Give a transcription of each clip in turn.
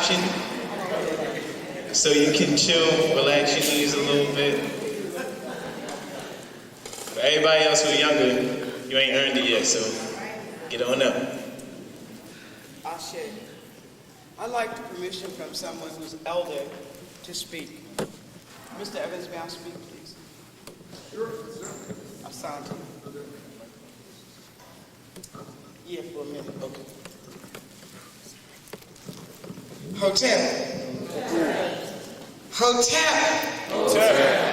option. So you can chill, relax your knees a little bit. For everybody else who's younger, you ain't earned it yet, so get on up. Ashe. I'd like the permission from someone who's elder to speak. Mr. Evans, may I speak, please? Sure. Asante. Yeah, for a minute. Okay. Hotel.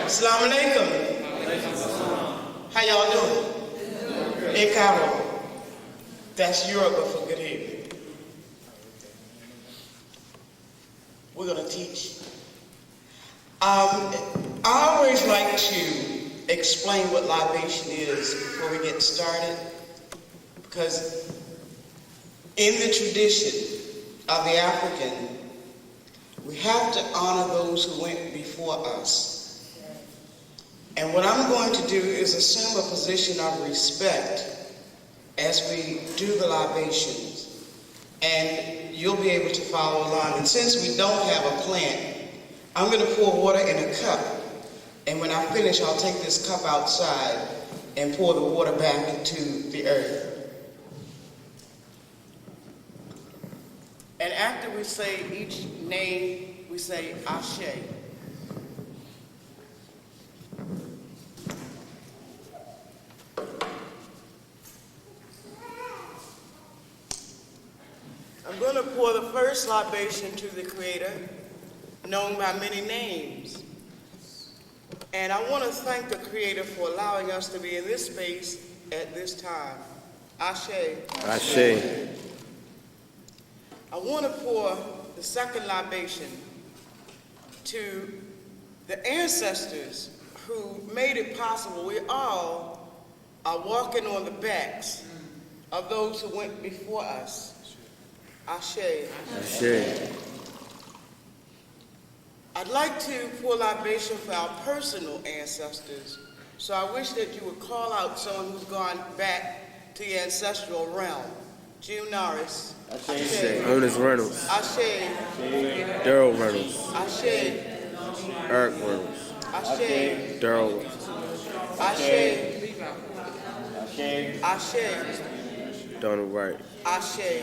Assalamu alaikum. How y'all doing? Hey, Cairo. That's Yoruba for good evening. We're going to teach. I always like to explain what libation is before we get started, because in the tradition of the African, we have to honor those who went before us. And what I'm going to do is assume a position of respect as we do the libations, and you'll be able to follow along. And since we don't have a plant, I'm going to pour water in a cup, and when I finish, I'll take this cup outside and pour the water back into the earth. And after we say each name, we say Ashe. I'm going to pour the first libation to the Creator, known by many names. And I want to thank the Creator for allowing us to be in this space at this time. Ashe. Ashe. I want to pour the second libation to the ancestors who made it possible. We all are walking on the backs of those who went before us. Ashe. Ashe. I'd like to pour libation for our personal ancestors, so I wish that you would call out someone who's gone back to the ancestral realm. June Norris. Ashe. Ernest Reynolds. Ashe. Daryl Reynolds. Ashe. Eric Reynolds. Ashe. Daryl. Ashe. Ashe. Donald Wright. Ashe.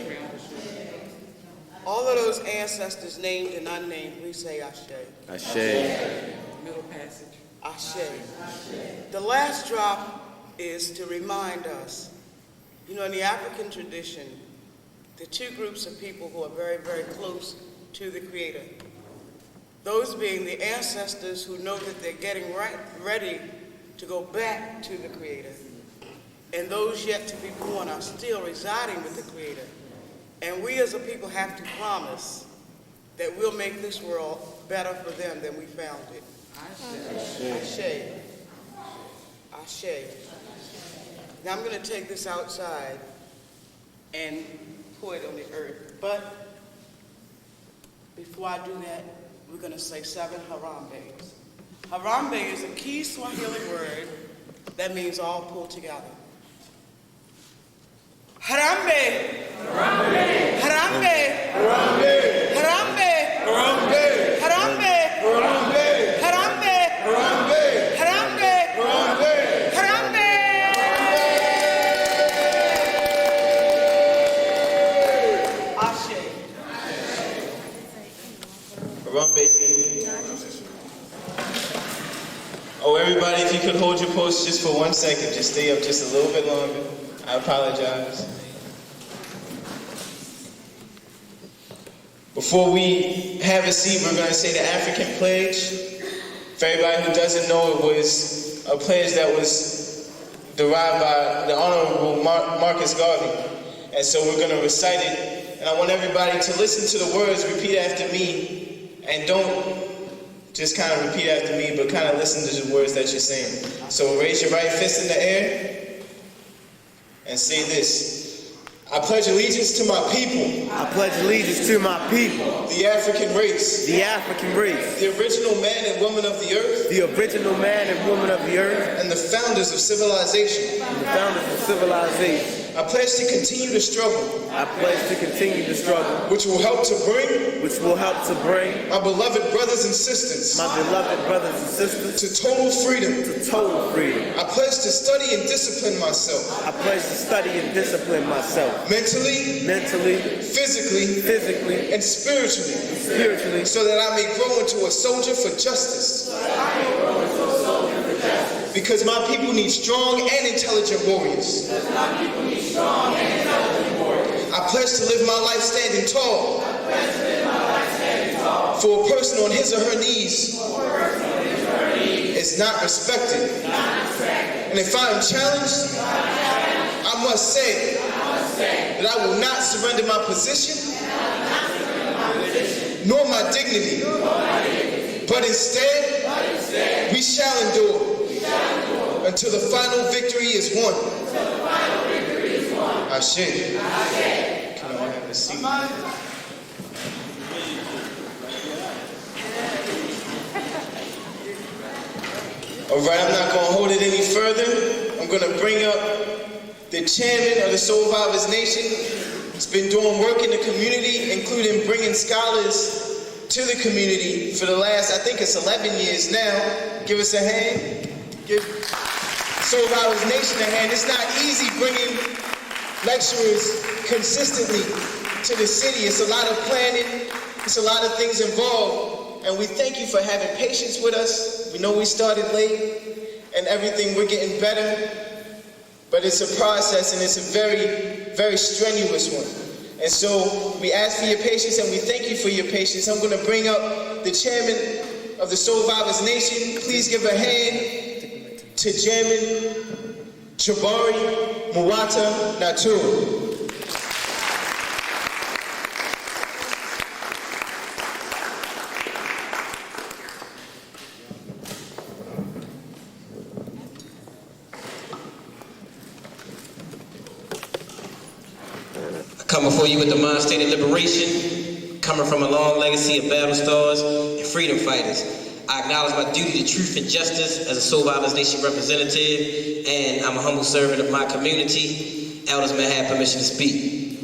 All of those ancestors named and unnamed, we say Ashe. Ashe. Middle passage. Ashe. The last drop is to remind us, you know, in the African tradition, the two groups of people who are very, very close to the Creator. Those being the ancestors who know that they're getting ready to go back to the Creator. And those yet to be born are still residing with the Creator. And we as a people have to promise that we'll make this world better for them than we found it. Ashe. Ashe. Now I'm going to take this outside and pour it on the earth. But before I do that, we're going to say 7 Harambes. Harambe is a key Swahili word that means all pulled together. Harambe! Harambe! Harambe! Harambe! Harambe! Harambe! Harambe! Harambe! Harambe! Harambe! Harambe! Harambe! Ashe. Harambe. Oh, everybody, if you could hold your post just for 1 second, just stay up just a little bit longer. I apologize. Before we have a seat, we're going to say the African pledge. For everybody who doesn't know, it was a pledge that was derived by the Honorable Marcus Garvey. And so we're going to recite it. And I want everybody to listen to the words, repeat after me, and don't just kind of repeat after me, but kind of listen to the words that you're saying. So raise your right fist in the air and say this. I pledge allegiance to my people. I pledge allegiance to my people. The African race. The African race. The original man and woman of the earth. The original man and woman of the earth. And the founders of civilization. And the founders of civilization. I pledge to continue to struggle, I pledge to continue to struggle, which will help to bring my beloved brothers and sisters beloved brothers and sisters to total freedom. to total freedom. I pledge to study and discipline myself I pledge to study and discipline myself mentally, physically, physically, and spiritually, spiritually, so that I may grow into a soldier for justice. Because my people need strong and intelligent warriors. I pledge to live my life standing tall. For a person on his or her knees is not respected. And if I am challenged, I must say that I will not surrender my position nor my dignity, but instead we shall endure until the final victory is won. Ashe. Can I have a seat? All right, I'm not going to hold it any further. I'm going to bring up the chairman of the Soul Survivors Nation. He's been doing work in the community, including bringing scholars to the community for the last, I think it's 11 years now. Give us a hand. Give Soul Survivors Nation a hand. It's not easy bringing lecturers consistently to the city. It's a lot of planning. It's a lot of things involved. And we thank you for having patience with us. We know we started late and everything, we're getting better. But it's a process and it's a very, very strenuous one. And so we ask for your patience and we thank you for your patience. I'm going to bring up the chairman of the Soul Survivors Nation. Please give a hand to Chairman Jabari Muwata Naturu. I come before you with the mind state of liberation, coming from a long legacy of battle stars and freedom fighters. I acknowledge my duty to truth and justice as a Soul Survivors Nation representative, and I'm a humble servant of my community. Elders may have permission to speak.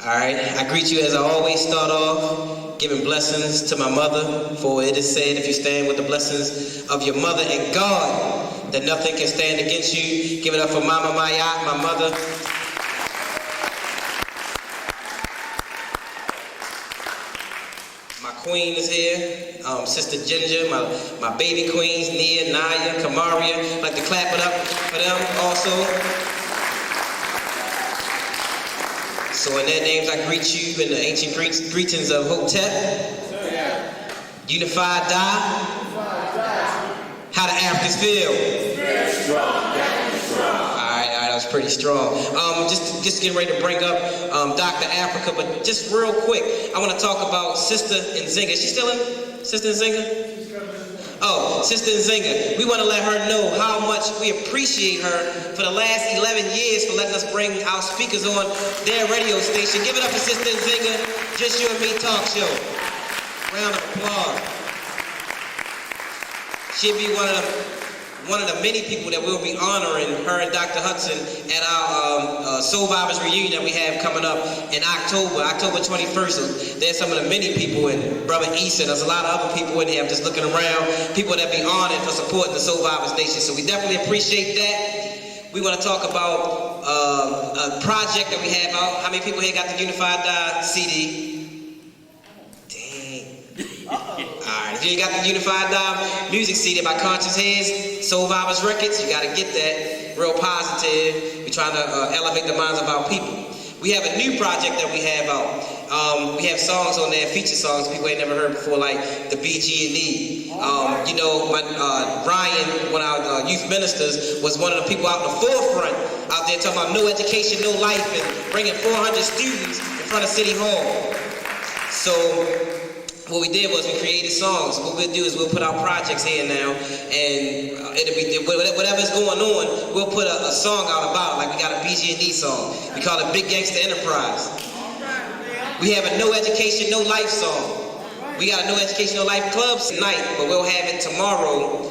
All right, I greet you as I always start off, giving blessings to my mother, for it is said, if you stand with the blessings of your mother and God, that nothing can stand against you. Give it up for Mama Maya, my mother. Queen is here, Sister Ginger, my baby queens, Nia, Naya, Kamaria. I'd like to clap it up for them also. So in their names, I greet you in the ancient greetings of Hotep. Unified Die. How the Africans feel? That was pretty strong. Just getting ready to bring up Dr.Afrika, but just real quick, I want to talk about Sister Nzinga. Is she still in? Sister Nzinga? Oh, Sister Nzinga. We want to let her know how much we appreciate her for the last 11 years for letting us bring our speakers on their radio station. Give it up for Sister Nzinga, Just You and Me Talk Show. Round of applause. She'll be one of the many people that we'll be honoring, her and Dr. Hudson, at our Soul Survivors reunion that we have coming up in October 21st. So there's some of the many people, and Brother Issa, there's a lot of other people in here. I'm just looking around, people that be honored for supporting the Soul Survivors Nation. So we definitely appreciate that. We want to talk about a project that we have out. How many people here got the Unified Die CD? Alright, if you ain't got the Unified Die music CD by Conscious Heads, Soul Survivors Records, you gotta get that. Real positive. We're trying to elevate the minds of our people. We have a new project that we have out. We have songs on there, feature songs people ain't never heard before, like the BG&E. You know, Ryan, one of our youth ministers, was one of the people out in the forefront out there talking about no education, no life, and bringing 400 students in front of City Hall. So what we did was we created songs. What we'll do is we'll put our projects here now, and it'll be whatever's going on. We'll put a song out about it, like we got a BG&E song. We call it Big Gangsta Enterprise. We have a No Education, No Life song. We got a No Education, No Life Club tonight, but we'll have it tomorrow.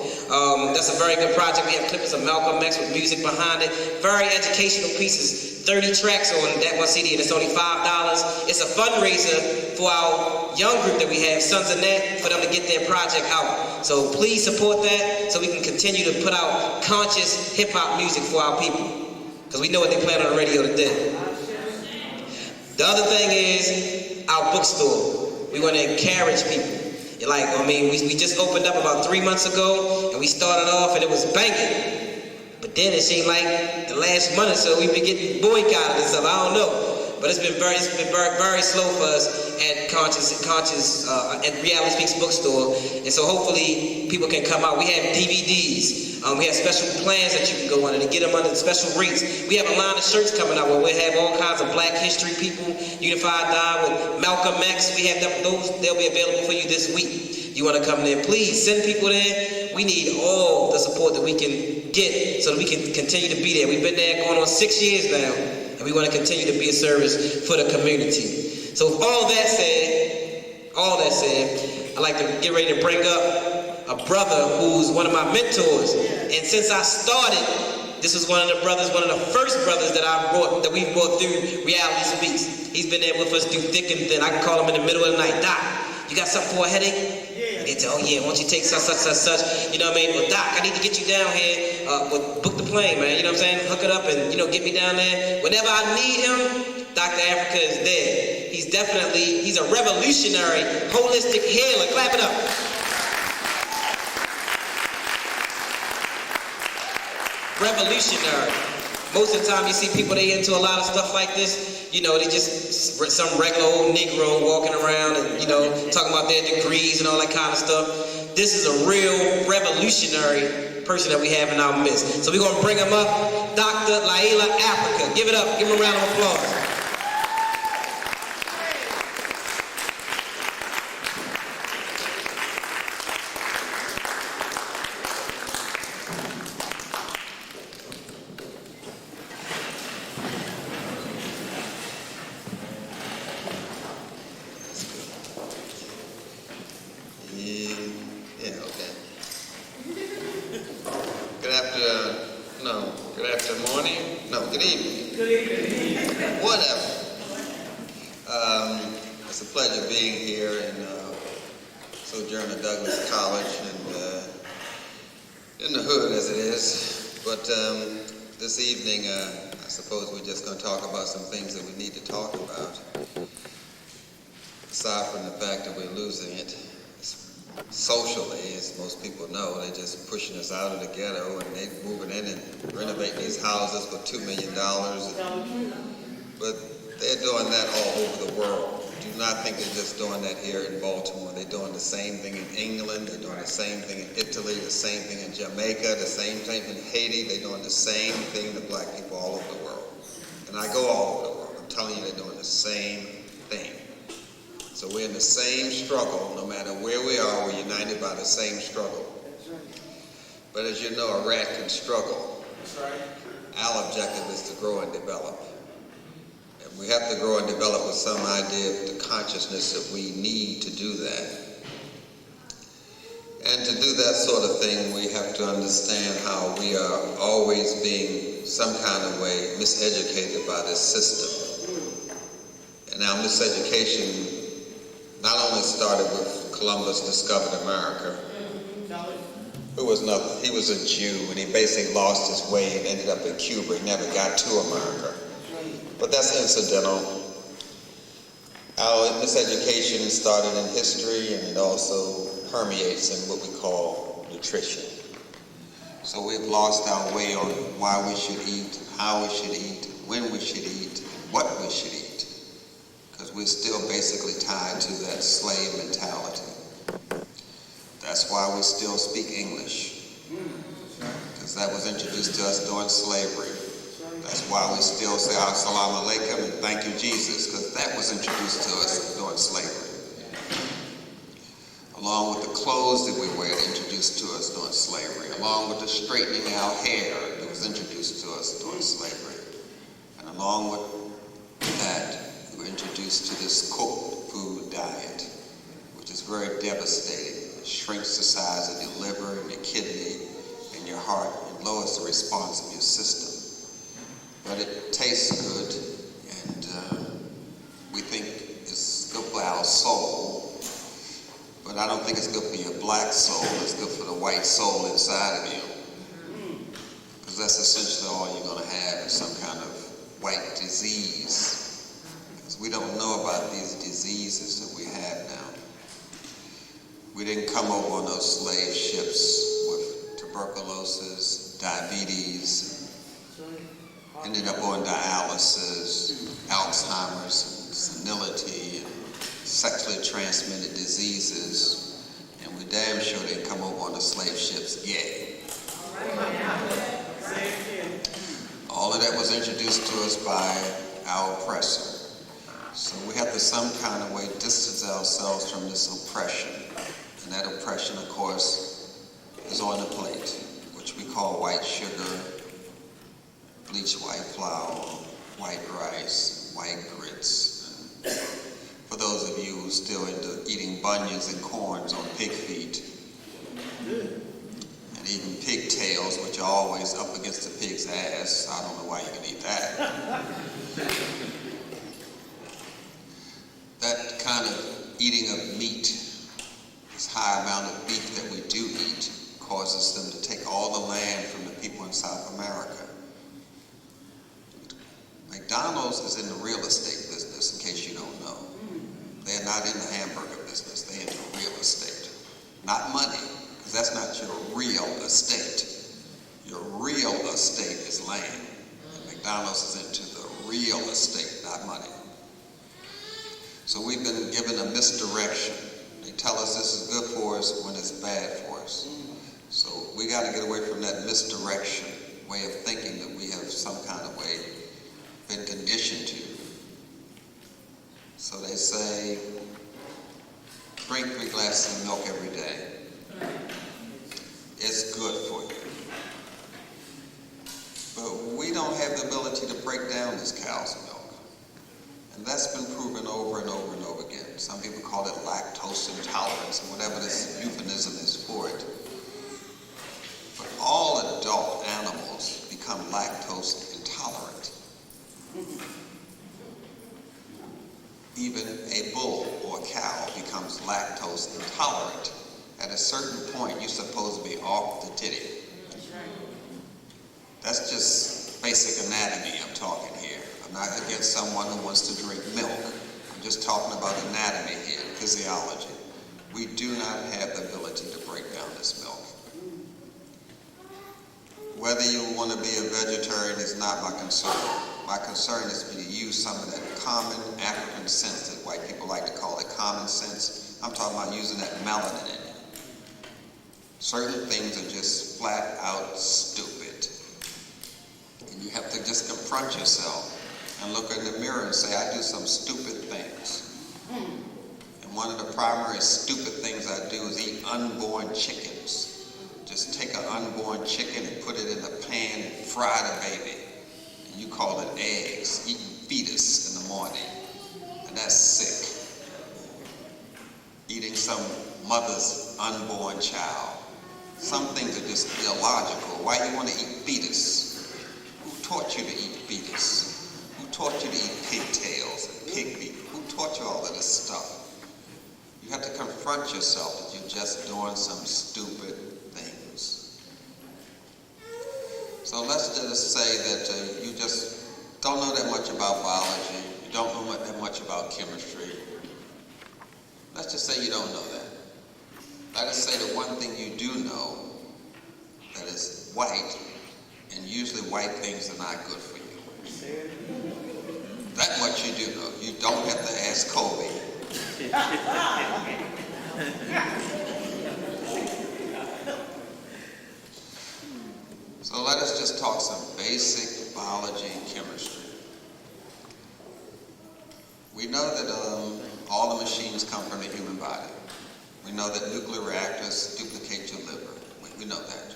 That's a very good project. We have clips of Malcolm X with music behind it. Very educational pieces. 30 tracks on that one CD, and it's only $5. It's a fundraiser for our young group that we have, Sons of Nat, for them to get their project out. So please support that so we can continue to put out conscious hip-hop music for our people. Because we know what they play on the radio today. The other thing is our bookstore. We want to encourage people. We just opened up about 3 months ago, and we started off and it was banging. But then it seemed like the last month or so we've been getting boycotted and stuff. I don't know. But it's been very slow for us at at Reality Speaks Bookstore. And so hopefully people can come out. We have DVDs. We have special plans that you can go under to get them under special rates. We have a line of shirts coming out where we have all kinds of Black history people, Unified Die with Malcolm X. We have them, they'll be available for you this week. You want to come there, please send people there. We need all the support that we can get so that we can continue to be there. We've been there going on 6 years now, and we want to continue to be a service for the community. So with all that said, I'd like to get ready to bring up a brother who's one of my mentors. And since I started, this was one of the first brothers that we brought through Reality Speaks. He's been there with us through thick and thin. I can call him in the middle of the night. Doc, you got something for a headache? They tell, oh yeah, why don't you take such, you know what I mean? Well, Doc, I need to get you down here, book the plane, man, you know what I'm saying? Hook it up and, get me down there. Whenever I need him, Dr.Afrika is there. He's a revolutionary, holistic healer. Clap it up. Revolutionary. Most of the time you see people, they into a lot of stuff like this, they just some regular old Negro walking around and, talking about their degrees and all that kind of stuff. This is a real revolutionary person that we have in our midst. So we're going to bring him up, Dr. Llaila Afrika. Give it up. Give him a round of applause. Good evening. Good evening. Whatever. It's a pleasure being here in Sojourner Douglas College and in the hood as it is. But this evening, I suppose we're just going to talk about some things that we need to talk about. Aside from the fact that we're losing it socially, as most people know, they're just pushing us out of the ghetto and they're moving in and renovating these houses for $2 million. But they're doing that all over the world. Do not think they're just doing that here in Baltimore. They're doing the same thing in England. They're doing the same thing in Italy, the same thing in Jamaica, the same thing in Haiti. They're doing the same thing to black people all over the world. And I go all over the world. I'm telling you, they're doing the same thing. So we're in the same struggle. No matter where we are, we're united by the same struggle. But as you know, a rat can struggle. Our objective is to grow and develop. And we have to grow and develop with some idea of the consciousness that we need to do that. And to do that sort of thing, we have to understand how we are always being some kind of way miseducated by this system. And our miseducation not only started with Columbus discovered America, who was nothing. He was a Jew, and he basically lost his way and ended up in Cuba. He never got to America. But that's incidental. Our miseducation started in history, and it also permeates in what we call nutrition. So we've lost our way on why we should eat, how we should eat, when we should eat, and what we should eat. Because we're still basically tied to that slave mentality. That's why we still speak English. Because that was introduced to us during slavery. That's why we still say Assalamu alaikum and thank you Jesus, because that was introduced to us during slavery. Along with the clothes that we wear, introduced to us during slavery. Along with the straightening our hair that was introduced to us during slavery. And along with that, we were introduced to this cooked food diet, which is very devastating. It shrinks the size of your liver and your kidney and your heart and lowers the response of your system. But it tastes good, and we think it's good for our soul. But I don't think it's good for your black soul. It's good for the white soul inside of you. Because that's essentially all you're going to have is some kind of white disease. Because we don't know about these diseases that we have now. We didn't come over on those slave ships with tuberculosis, diabetes, ended up on dialysis, Alzheimer's, senility, and sexually transmitted diseases, and we damn sure didn't come over on the slave ships gay. All of that was introduced to us by our oppressor. So we have to some kind of way distance ourselves from this oppression. And that oppression, of course, is on the plate, which we call white sugar, bleached white flour, white rice, white grits. And for those of you who are still into eating bunions and corns on pig feet, and eating pigtails, which are always up against the pig's ass, I don't know why you can eat that. That kind of eating of meat, this high amount of beef that we do eat, causes them to take all the land from the people in South America. McDonald's is in the real estate business, in case you don't know. They're not in the hamburger business, they're in the real estate. Not money, because that's not your real estate. Your real estate is land. And McDonald's is into the real estate, not money. So we've been given a misdirection. They tell us this is good for us when it's bad for us. So we got to get away from that misdirection way of thinking that we have some kind of way been conditioned to. So they say, drink 3 glasses of milk every day. It's good for you. But we don't have the ability to break down this cow's milk. And that's been proven over and over and over again. Some people call it lactose intolerance, or whatever this euphemism is for it. But all adult animals become lactose intolerant. Even a bull or a cow becomes lactose intolerant. At a certain point, you're supposed to be off the titty. That's just basic anatomy I'm talking here. I'm not against someone who wants to drink milk. I'm just talking about anatomy here, physiology. We do not have the ability to break down this milk. Whether you want to be a vegetarian is not my concern. My concern is for you to use some of that common African sense that white people like to call it common sense. I'm talking about using that melanin in you. Certain things are just flat out stupid. And you have to just confront yourself and look in the mirror and say, I do some stupid things. And one of the primary stupid things I do is eat unborn chickens. Just take an unborn chicken and put it in a pan and fry the baby. And you call it eggs, eating fetus in the morning. And that's sick. Eating some mother's unborn child. Some things are just illogical. Why do you want to eat fetus? Who taught you to eat fetus? Who taught you to eat pigtails and pig feet? Who taught you all of this stuff? You have to confront yourself that you're just doing some stupid things. So let's just say that you just don't know that much about biology. You don't know that much about chemistry. Let's just say you don't know that. Let us say the one thing you do know that is white, and usually white things are not good for you. That much you do know. You don't have to ask Kobe. So let us just talk some basic biology and chemistry. We know that all the machines come from the human body. We know that nuclear reactors duplicate your liver. We know that.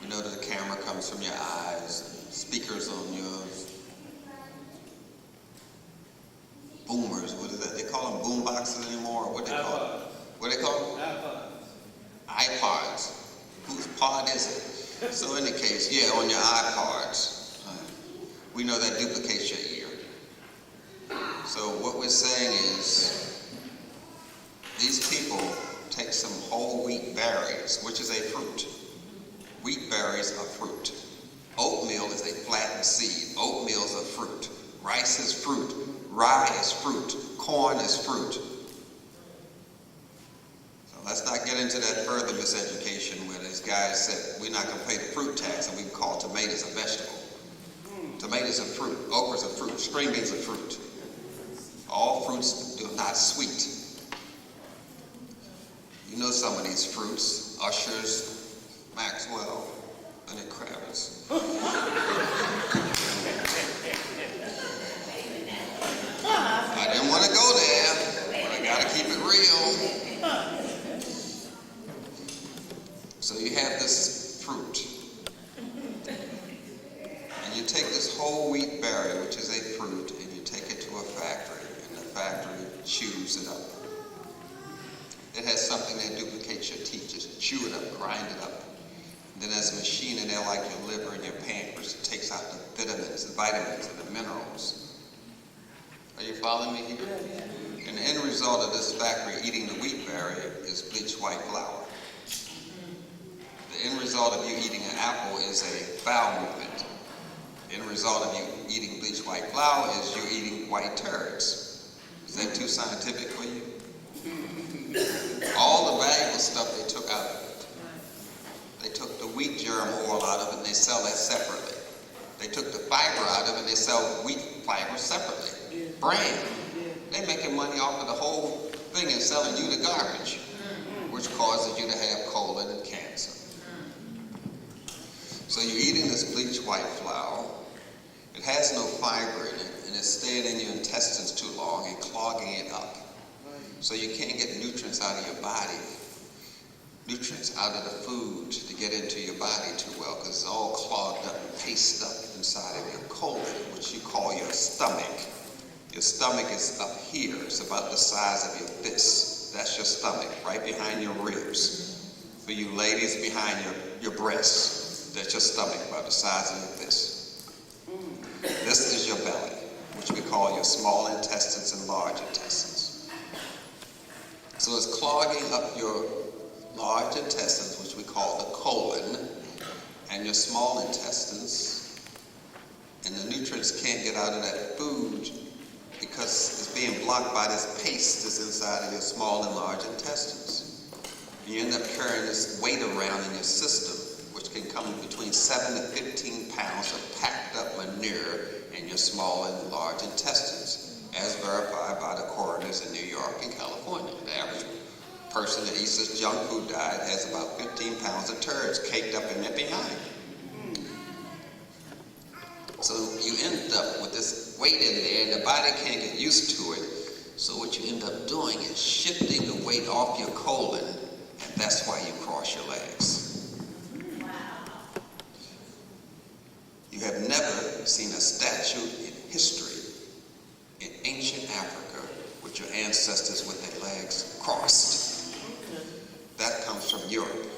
We know that the camera comes from your eyes, and speakers on your boomers. What is that? They call them boom boxes anymore? Or what they call it? What they called? iPods. Whose pod is it? So in the case, yeah, on your iPods. We know that duplicates your ear. So what we're saying is, these people take some whole wheat berries, which is a fruit. Wheat berries are fruit. Oatmeal is a flattened seed. Oatmeal is a fruit. Rice is fruit. Rye is fruit. Corn is fruit. So let's not get into that further miseducation where these guys said we're not going to pay the fruit tax and we call tomatoes a vegetable. Tomatoes are fruit. Okras are fruit. String beans are fruit. All fruits are not sweet. You know some of these fruits. Ushers, Maxwell, and the Kravitz. I didn't want to go there, but I got to keep it real. So you have this fruit. And you take this whole wheat berry, which is a fruit, and you take it to a factory, and the factory chews it up. It has something that duplicates your teeth. Just chew it up, grind it up. And then there's a machine in there like your liver and your pancreas. It takes out the vitamins, the vitamins, and the minerals. Are you following me here? Yeah. And the end result of this factory eating the wheat berry is bleached white flour. The end result of you eating an apple is a bowel movement. The end result of you eating bleached white flour is you eating white turds. Is that too scientific for you? All the valuable stuff they took out of it. They took the wheat germ oil out of it and they sell that separately. They took the fiber out of it and they sell wheat fiber separately. Bran. They're making money off of the whole thing and selling you the garbage, which causes you to have colon and cancer. So you're eating this bleached white flour. It has no fiber in it and it's staying in your intestines too long and clogging it up. So you can't get nutrients out of your body, nutrients out of the food to get into your body too well because it's all clogged up and pasted up inside of your colon, which you call your stomach. Your stomach is up here. It's about the size of your fist. That's your stomach, right behind your ribs. For you ladies, behind your breasts, that's your stomach, about the size of your fist. This is your belly, which we call your small intestines and large intestines. So it's clogging up your large intestines, which we call the colon, and your small intestines, and the nutrients can't get out of that food because it's being blocked by this paste that's inside of your small and large intestines. You end up carrying this weight around in your system, which can come between 7 to 15 pounds of packed up manure in your small and large intestines, as verified by the coroners in New York and California. The average person that eats this junk food diet has about 15 pounds of turds caked up in their behind. So you end up with this weight in there and the body can't get used to it. So what you end up doing is shifting the weight off your colon, and that's why you cross your legs. You have never seen a statue in history in ancient Africa with your ancestors with their legs crossed. That comes from Europe.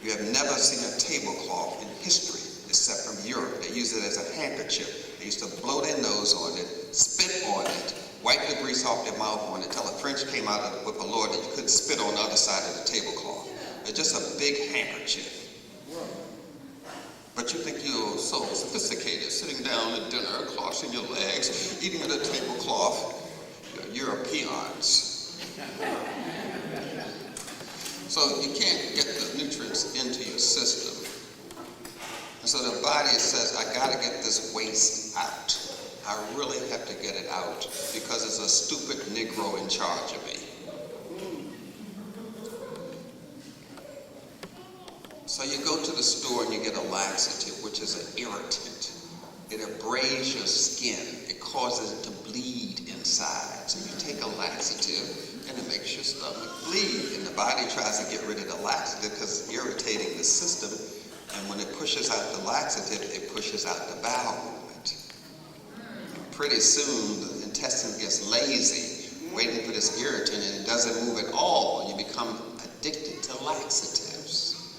You have never seen a tablecloth in history except from Europe. They use it as a handkerchief. They used to blow their nose on it, spit on it, wipe the grease off their mouth on it, till the French came out with the Lord that you couldn't spit on the other side of the tablecloth. It's just a big handkerchief. But you think you're so sophisticated, sitting down at dinner, crossing your legs, eating at a tablecloth. You're Europeans. So you can't get the nutrients into your system. And so the body says, I gotta get this waste out. I really have to get it out because there's a stupid Negro in charge of me. So you go to the store and you get a laxative, which is an irritant. It abrades your skin. It causes it to bleed inside. So you take a laxative and it makes your stomach bleed. And the body tries to get rid of the laxative because it's irritating the system. And when it pushes out the laxative, it pushes out the bowel movement. Pretty soon, the intestine gets lazy, waiting for this irritant, and it doesn't move at all, you become addicted to laxatives.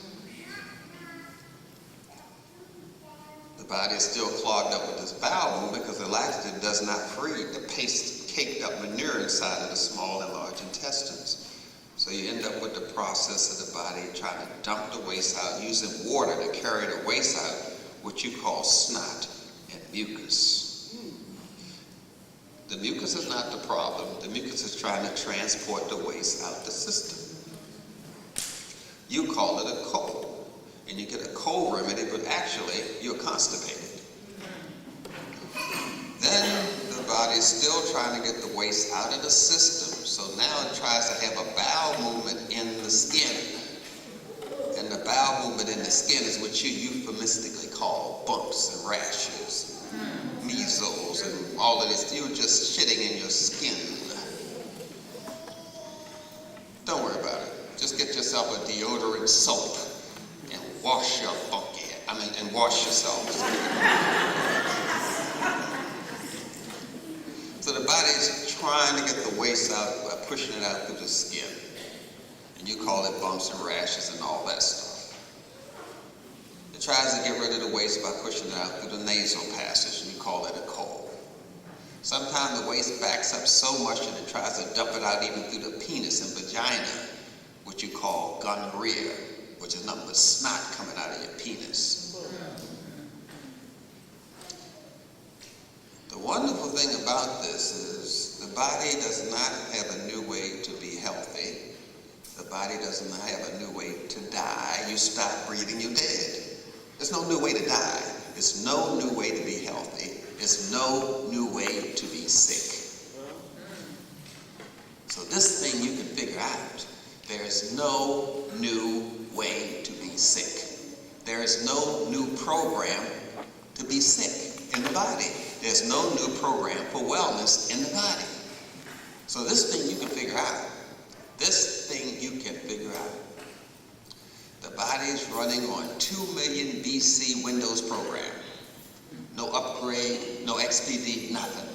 The body is still clogged up with this bowel movement because the laxative does not free the paste caked up manure inside of the small and large intestines. So you end up with the process of the body trying to dump the waste out, using water to carry the waste out, what you call snot and mucus. The mucus is not the problem. The mucus is trying to transport the waste out the system. You call it a cold, and you get a cold remedy, but actually you're constipated. Then the body's still trying to get the waste out of the system, so now it tries to have a bowel movement in the skin. And the bowel movement in the skin is what you euphemistically call bumps and rashes, measles, and all of this. You're just shitting in your skin. Don't worry about it. Just get yourself a deodorant soap and wash your and wash yourself. So the body's trying to get the waste out by pushing it out through the skin. And you call it bumps and rashes and all that stuff. It tries to get rid of the waste by pushing it out through the nasal passage, and you call it a cold. Sometimes the waste backs up so much that it tries to dump it out even through the penis and vagina, what you call gonorrhea, which is nothing but snot coming out of your penis. The wonderful thing about this is the body does not have a new way to be healthy. The body does not have a new way to die. You stop breathing, you're dead. There's no new way to die. There's no new way to be healthy. There's no new way to be sick. So this thing you can figure out. There's no new way to be sick. There is no new program to be sick in the body. There's no new program for wellness in the body. So this thing you can figure out. This thing you can figure out. The body is running on 2 million BC Windows program. No upgrade, no XPD, nothing.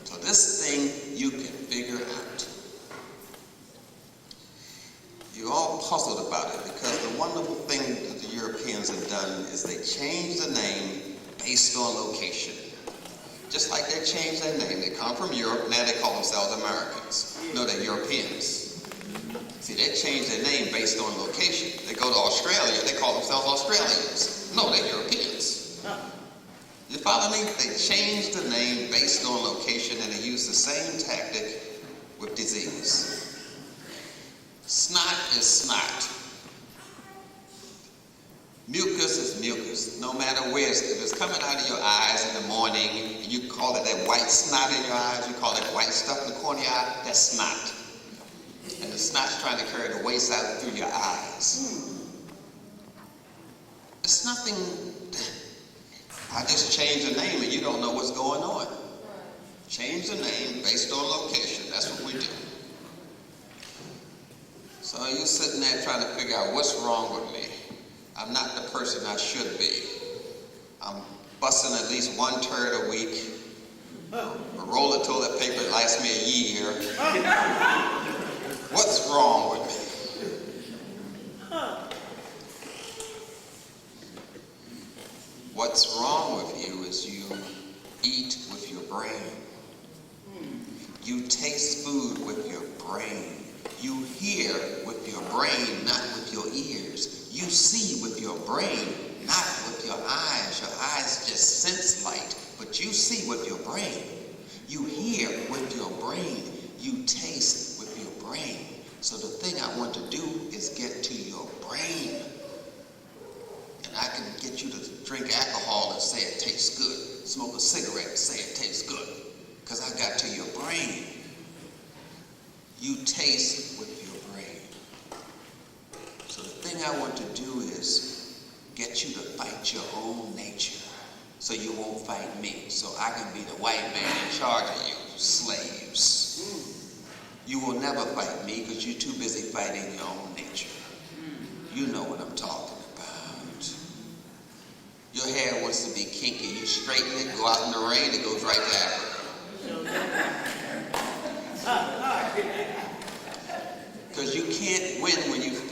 So this thing you can figure out. You're all puzzled about it because the wonderful thing that the Europeans have done is they changed the name based on location. Just like they changed their name. They come from Europe, now they call themselves Americans. No, they're Europeans. See, they changed their name based on location. They go to Australia, they call themselves Australians. No, they're Europeans. You follow me? They changed the name based on location, and they use the same tactic with disease. Snot is snot. Mucus is mucus. No matter where, if it's coming out of your eyes in the morning, you call it that white snot in your eyes, you call it white stuff in the corner of your eye, that's snot. And the snot's trying to carry the waste out through your eyes. It's nothing. I just changed the name and you don't know what's going on. Change the name based on location. That's what we do. So you're sitting there trying to figure out what's wrong with me. I'm not the person I should be. I'm busting at least 1 turd a week. A roll of toilet paper lasts me a year. What's wrong with me? What's wrong with you is you eat with your brain. You taste food with your brain. You hear with your brain, not with your ears. You see with your brain, not with your eyes. Your eyes just sense light, but you see with your brain. You hear with your brain. You taste with your brain. So the thing I want to do is get to your brain. And I can get you to drink alcohol and say it tastes good. Smoke a cigarette and say it tastes good. Because I got to your brain. You taste with your brain. So the thing I want to do is get you to fight your own nature so you won't fight me. So I can be the white man in charge of you, slaves. You will never fight me because you're too busy fighting your own nature. You know what I'm talking about. Your hair wants to be kinky. You straighten it, go out in the rain, it goes right to Africa.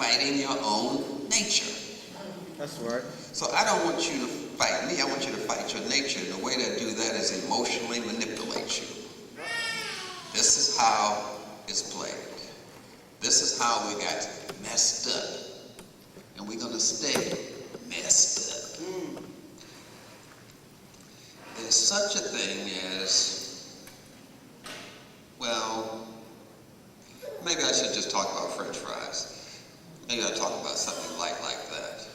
fighting your own nature. That's right. So I don't want you to fight me, I want you to fight your nature. And the way to do that is emotionally manipulate you. This is how it's played. This is how we got messed up. And we're going to stay messed up. There's such a thing as, well, maybe I should just talk about French fries. Maybe I'll talk about something light like that.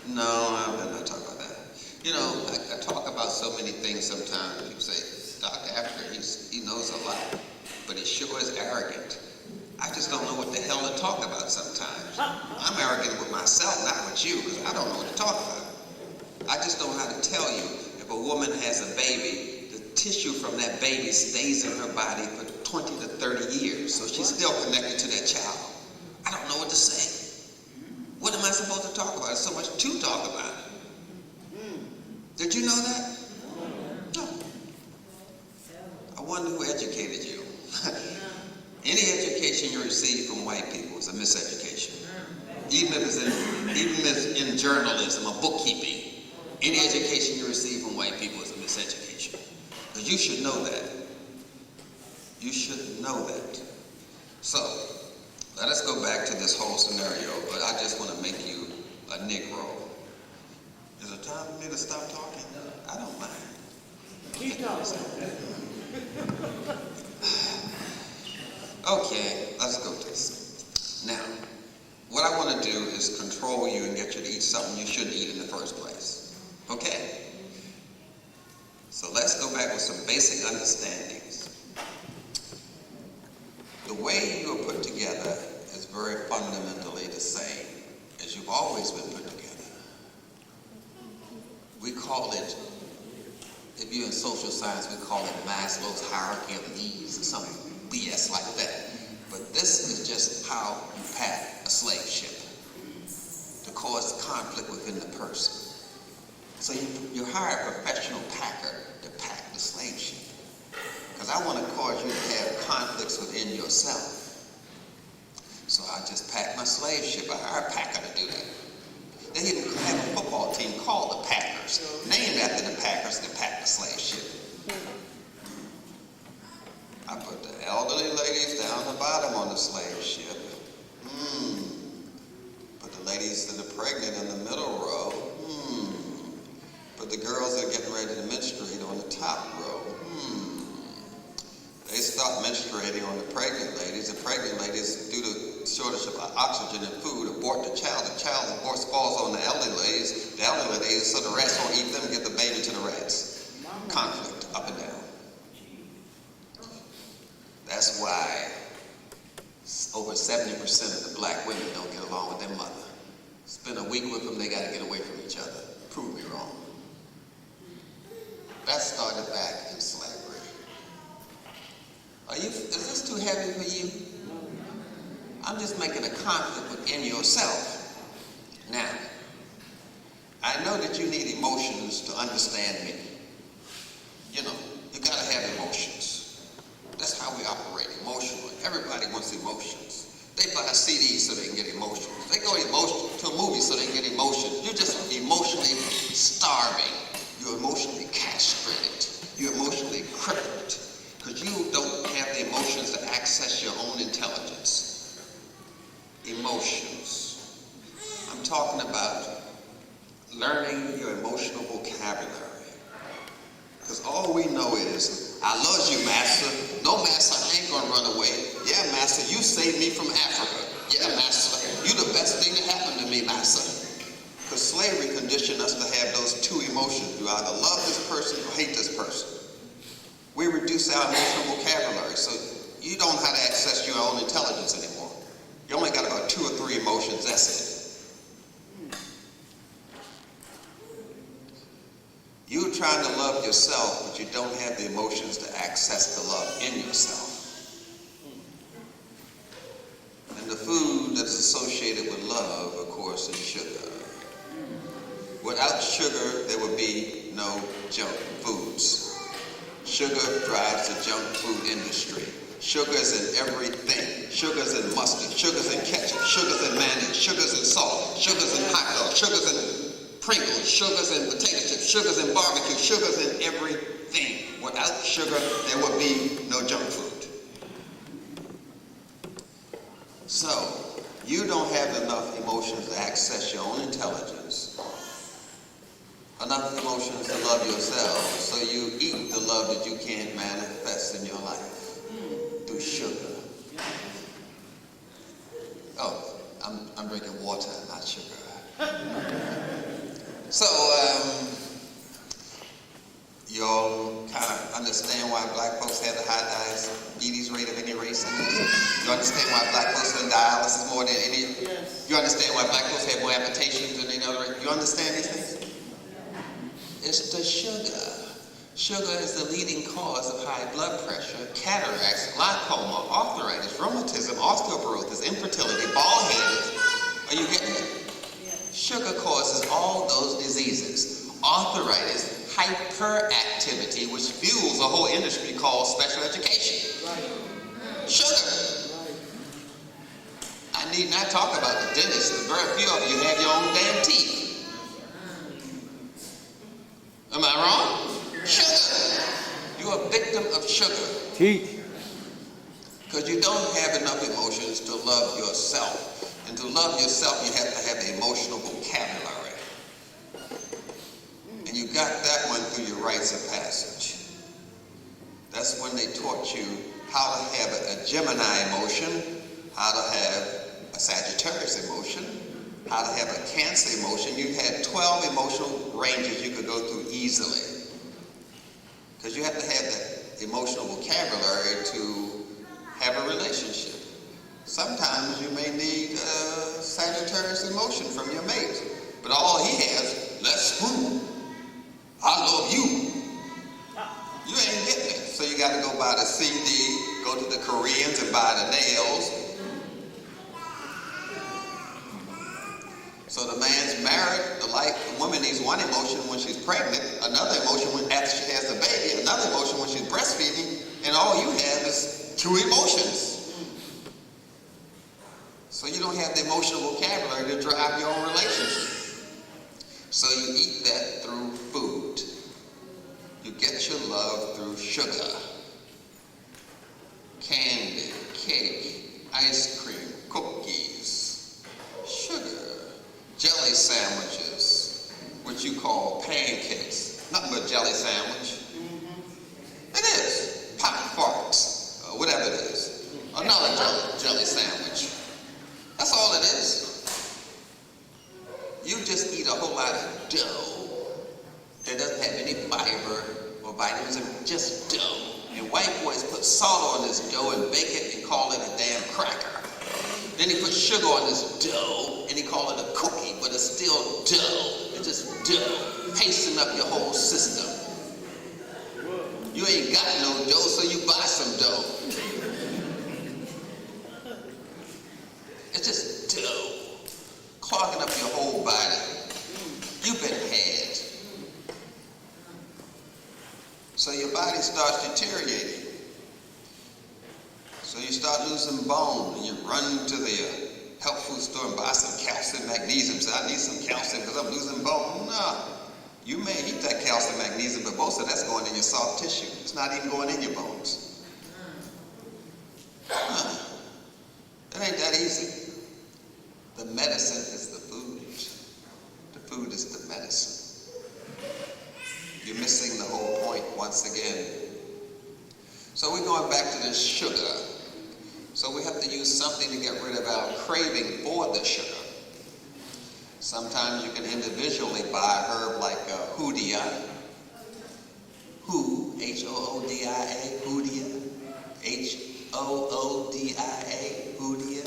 No, I'm not talking about that. You know, I talk about so many things sometimes. People say, Dr.Afrika, he knows a lot, but he sure is arrogant. I just don't know what the hell to talk about sometimes. I'm arrogant with myself, not with you, because I don't know what to talk about. I just don't know how to tell you, if a woman has a baby, the tissue from that baby stays in her body for 20 to 30 years, so she's still connected to that child. I don't know what to say. What am I supposed to talk about? There's so much to talk about. Did you know that? No. I wonder who educated you. Any education you receive from white people is a miseducation. Even if it's in journalism or bookkeeping, any education you receive from white people is a miseducation. Because you should know that. You should know that. So, let us go back to this whole scenario, but I just want to make you a Negro. Is it time for me to stop talking? I don't mind. Keep talking. Okay, let's go to this. Now, what I want to do is control you and get you to eat something you shouldn't eat in the first place. Okay? So let's go back with some basic understandings. The way you are put together is very fundamentally the same as you've always been put together. We call it, if you're in social science, we call it Maslow's hierarchy of needs or something BS like that. But this is just how you pack a slave ship to cause conflict within the person. So you hire a professional packer to pack the slave ship. Because I want to cause you to have conflicts within yourself. So I just pack my slave ship. I hire a packer to do that. They even have a football team called the Packers, named after the Packers that pack the slave ship. I put the elderly ladies down the bottom on the slave ship. Put the ladies that are pregnant in the middle row. Put the girls that are getting ready to menstruate on the top row. They stop menstruating on the pregnant ladies. The pregnant ladies, due to shortage of oxygen and food, abort the child. The child, of course, falls on the elderly ladies. The elderly ladies, so the rats won't eat them and get the baby to the rats. Conflict, up and down. That's why over 70% of the black women don't get along with their mother. Spend a week with them, they got to get away from each other. Prove me wrong. That started back in slavery. Is this too heavy for you? I'm just making a conflict within yourself. Now, I know that you need emotions to understand me. You know, you gotta have emotions. That's how we operate, emotionally. Everybody wants emotions. They buy CDs so they can get emotions. They go to a movie so they can get emotions. You're just emotionally starving. You're emotionally castrated. You're emotionally crippled. Because you don't have the emotions to access your own intelligence. Emotions. I'm talking about learning your emotional vocabulary. Because all we know is, I love you, master. No, master, I ain't gonna run away. Yeah, master, you saved me from Africa. Yeah, master, you the best thing that happened to me, master. Because slavery conditioned us to have those two emotions. You either love this person or hate this person. We reduce our emotional vocabulary, so you don't know how to access your own intelligence anymore. You only got about 2 or 3 emotions, that's it. You're trying to love yourself, but you don't have the emotions to access the love in yourself. And the food that's associated with love, of course, is sugar. Without sugar, there would be no junk foods. Sugar drives the junk food industry. Sugar is in everything. Sugars in mustard, sugars in ketchup, sugars in mayonnaise, sugars in salt, sugars in hot dogs, sugars in Pringles, sugars in potato chips, sugars in barbecue, sugars in everything. Without sugar, there would be no junk food. So, you don't have enough emotions to access your own intelligence, enough emotions to love yourself, so you eat the love that you can't manifest in your life through sugar. Oh, I'm drinking water, not sugar. So, you all kind of understand why black folks have the high diabetes rate of any race in this? You understand why black folks are in dialysis more than any? Yes. You understand why black folks have more amputations than any other race? You understand these things? It's the sugar. Sugar is the leading cause of high blood pressure, cataracts, glaucoma, arthritis, rheumatism, osteoporosis, infertility, bald-headed. Are you getting it? Sugar causes all those diseases. Arthritis, hyperactivity, which fuels a whole industry called special education. Right. Sugar. Right. I need not talk about the dentist. Very few of you have your own damn teeth. Am I wrong? Sugar. You're a victim of sugar. Teach. Because you don't have enough emotions to love yourself. And to love yourself, you have to have the emotional vocabulary. And you got that one through your rites of passage. That's when they taught you how to have a Gemini emotion, how to have a Sagittarius emotion, how to have a Cancer emotion. You had 12 emotional ranges you could go through easily. Because you have to have that emotional vocabulary to have a relationship. Sometimes you may need Sagittarius emotion from your mate. But all he has, let's spoon. I love you. You ain't getting it. So you got to go buy the CD, go to the Koreans and buy the nails. So the man's married, the woman needs one emotion when she's pregnant, another emotion after she has the baby, another emotion when she's breastfeeding, and all you have is 2 emotions. So you don't have the emotional vocabulary to drive your own relationship. So you eat that through food. You get your love through sugar, candy, cake, ice cream, cookies, sugar, jelly sandwiches, what you call pancakes. Nothing but jelly sandwich. It is. Pop farts, whatever it is. Another jelly sandwich. That's all it is. You just eat a whole lot of dough that doesn't have any fiber or vitamins, just dough. And white boys put salt on this dough and bake it and call it a damn cracker. Then he put sugar on this dough and he call it a cookie, but it's still dough. It's just dough, pasting up your whole system. You ain't got no dough, so you buy some dough. It's just dough, clogging up your whole body. You've been had. So your body starts deteriorating. So you start losing bone, and you run to the health food store and buy some calcium, magnesium. Say, I need some calcium because I'm losing bone. No, you may eat that calcium, magnesium, but most of that's going in your soft tissue. It's not even going in your bones. It ain't that easy. The medicine is the food. The food is the medicine. You're missing the whole point once again. So we're going back to this sugar. So we have to use something to get rid of our craving for the sugar. Sometimes you can individually buy a herb like hoodia. H-O-O-D-I-A, hoodia. H-O-O-D-I-A, hoodia.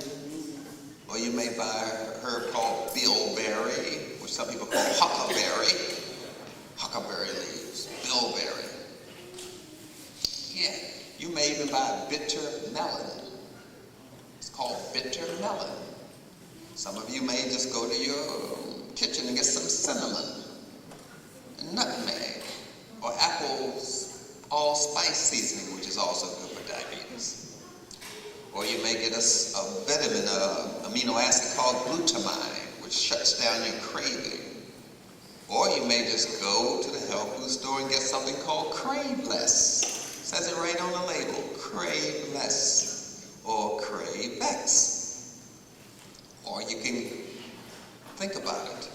Or you may buy a herb called bilberry, which some people call huckleberry. Huckleberry leaves, bilberry. Yeah, you may even buy bitter melon. It's called bitter melon. Some of you may just go to your kitchen and get some cinnamon, and nutmeg, or apple allspice seasoning, which is also good for diabetes. Or you may get a vitamin, amino acid called glutamine, which shuts down your craving. Or you may just go to the health food store and get something called Crave Less. It says it right on the label, Crave Less or Crave X. Or you can think about it.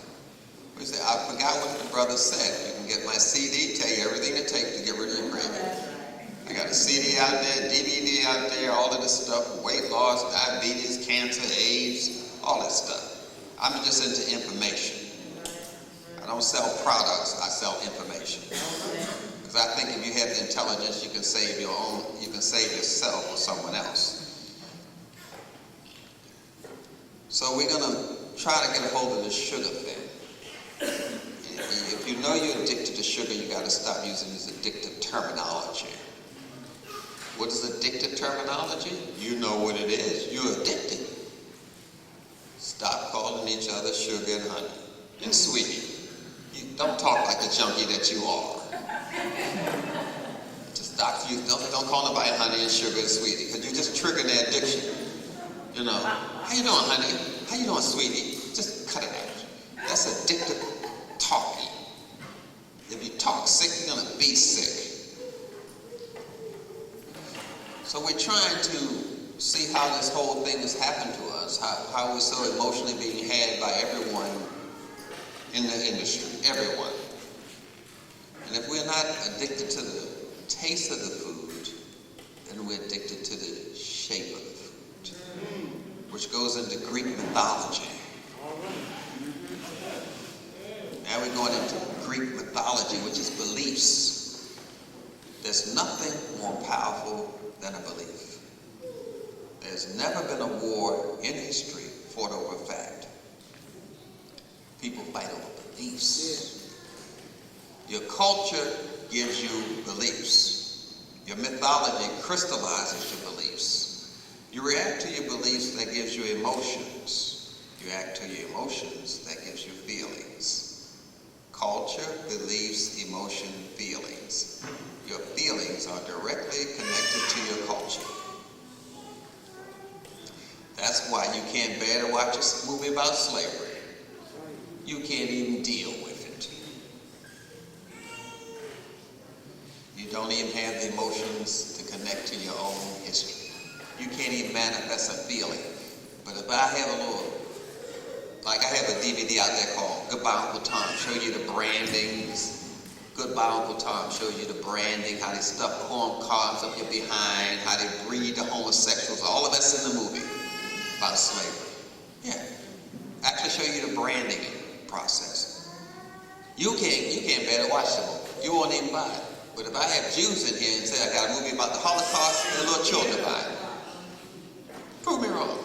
You say, I forgot what the brother said. You can get my CD, tell you everything it takes to get rid of your craving. I got a CD out there, DVD out there, all of this stuff, weight loss, diabetes, cancer, AIDS, all that stuff. I'm just into information. I don't sell products, I sell information. Because I think if you have the intelligence, you can save your own, you can save yourself or someone else. So we're gonna try to get a hold of this sugar thing. If you know you're addicted to sugar, you gotta stop using this addictive terminology. What is addictive terminology? You know what it is, you're addicted. Stop calling each other sugar and honey and sweetie. Don't talk like the junkie that you are. Just stop. Don't call nobody honey and sugar and sweetie, because you're just triggering their addiction. You know, how you doing, honey? How you doing, sweetie? Just cut it out. That's addictive talking. If you talk sick, you're gonna be sick. So we're trying to see how this whole thing has happened to us, how we're so emotionally being had by everyone in the industry, everyone. And if we're not addicted to the taste of the food, then we're addicted to the shape of the food, which goes into Greek mythology. Now we're going into Greek mythology, which is beliefs. There's nothing more powerful than a belief. There's never been a war in history fought over fact. People fight over beliefs. Your culture gives you beliefs. Your mythology crystallizes your beliefs. You react to your beliefs, that gives you emotions. You act to your emotions, that gives you feelings. Culture, beliefs, emotion, feelings. Your feelings are directly connected to your culture. That's why you can't bear to watch a movie about slavery. You can't even deal with it. You don't even have the emotions to connect to your own history. You can't even manifest a feeling. But if I have a little, like I have a DVD out there called Goodbye Uncle Tom, show you the brandings. Goodbye Uncle Tom, show you the branding, how they stuff corn cobs up your behind, how they breed the homosexuals, all of that's in the movie about slavery. Yeah. Actually show you the branding process. You can't bear to watch them. You won't even buy it. But if I have Jews in here and say I got a movie about the Holocaust, their little children buy it. Prove me wrong.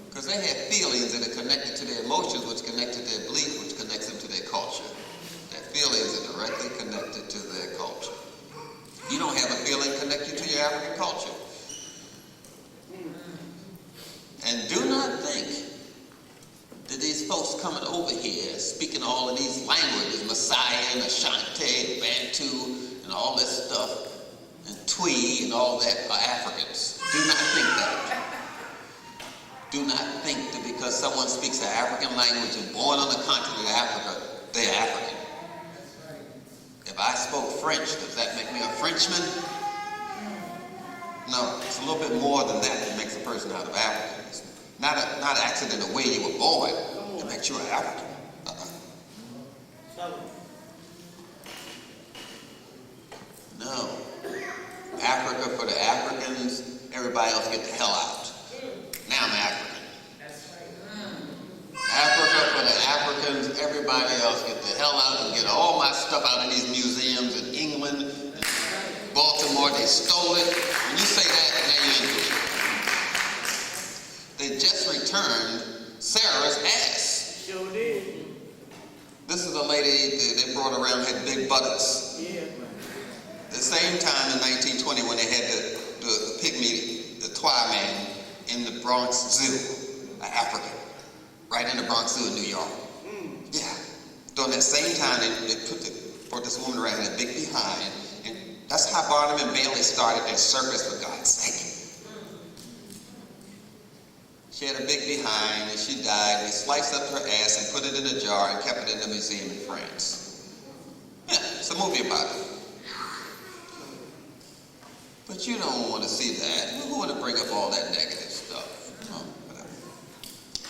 Because they have feelings that are connected to their emotions, which connect to their belief, which connects them to their culture. Their feelings are directly connected to their culture. You don't have a feeling connected to your African culture. And do not think that these folks coming over here speaking all of these languages, Messiah and Ashanti, Bantu, and all this stuff, and Twi and all that are Africans. Do not think that. Do not think that because someone speaks an African language and born on the continent of Africa, they're African. If I spoke French, does that make me a Frenchman? No, it's a little bit more than that makes a person out of Africa. It's not an accident of where you were born. It makes you an African. No. Africa for the Africans, everybody else get the hell out. Now I'm African. Africa for the Africans, everybody else get the hell out and get all my stuff out of these museums in England, in Baltimore, they stole it. When you say that, now you're into it. They just returned Sarah's ass. Sure did. This is a lady that they brought around, had big buttocks. Yeah. The same time in 1920 when they had the pygmy, the Twi man in the Bronx Zoo, an African, right in the Bronx Zoo in New York. Yeah. During that same time, they brought this woman around in a big behind, and that's how Barnum and Bailey started their circus, for God's sake. She had a big behind and she died. They sliced up her ass and put it in a jar and kept it in a museum in France. Yeah, it's a movie about it. But you don't want to see that. We want to bring up all that negative stuff. Oh, whatever.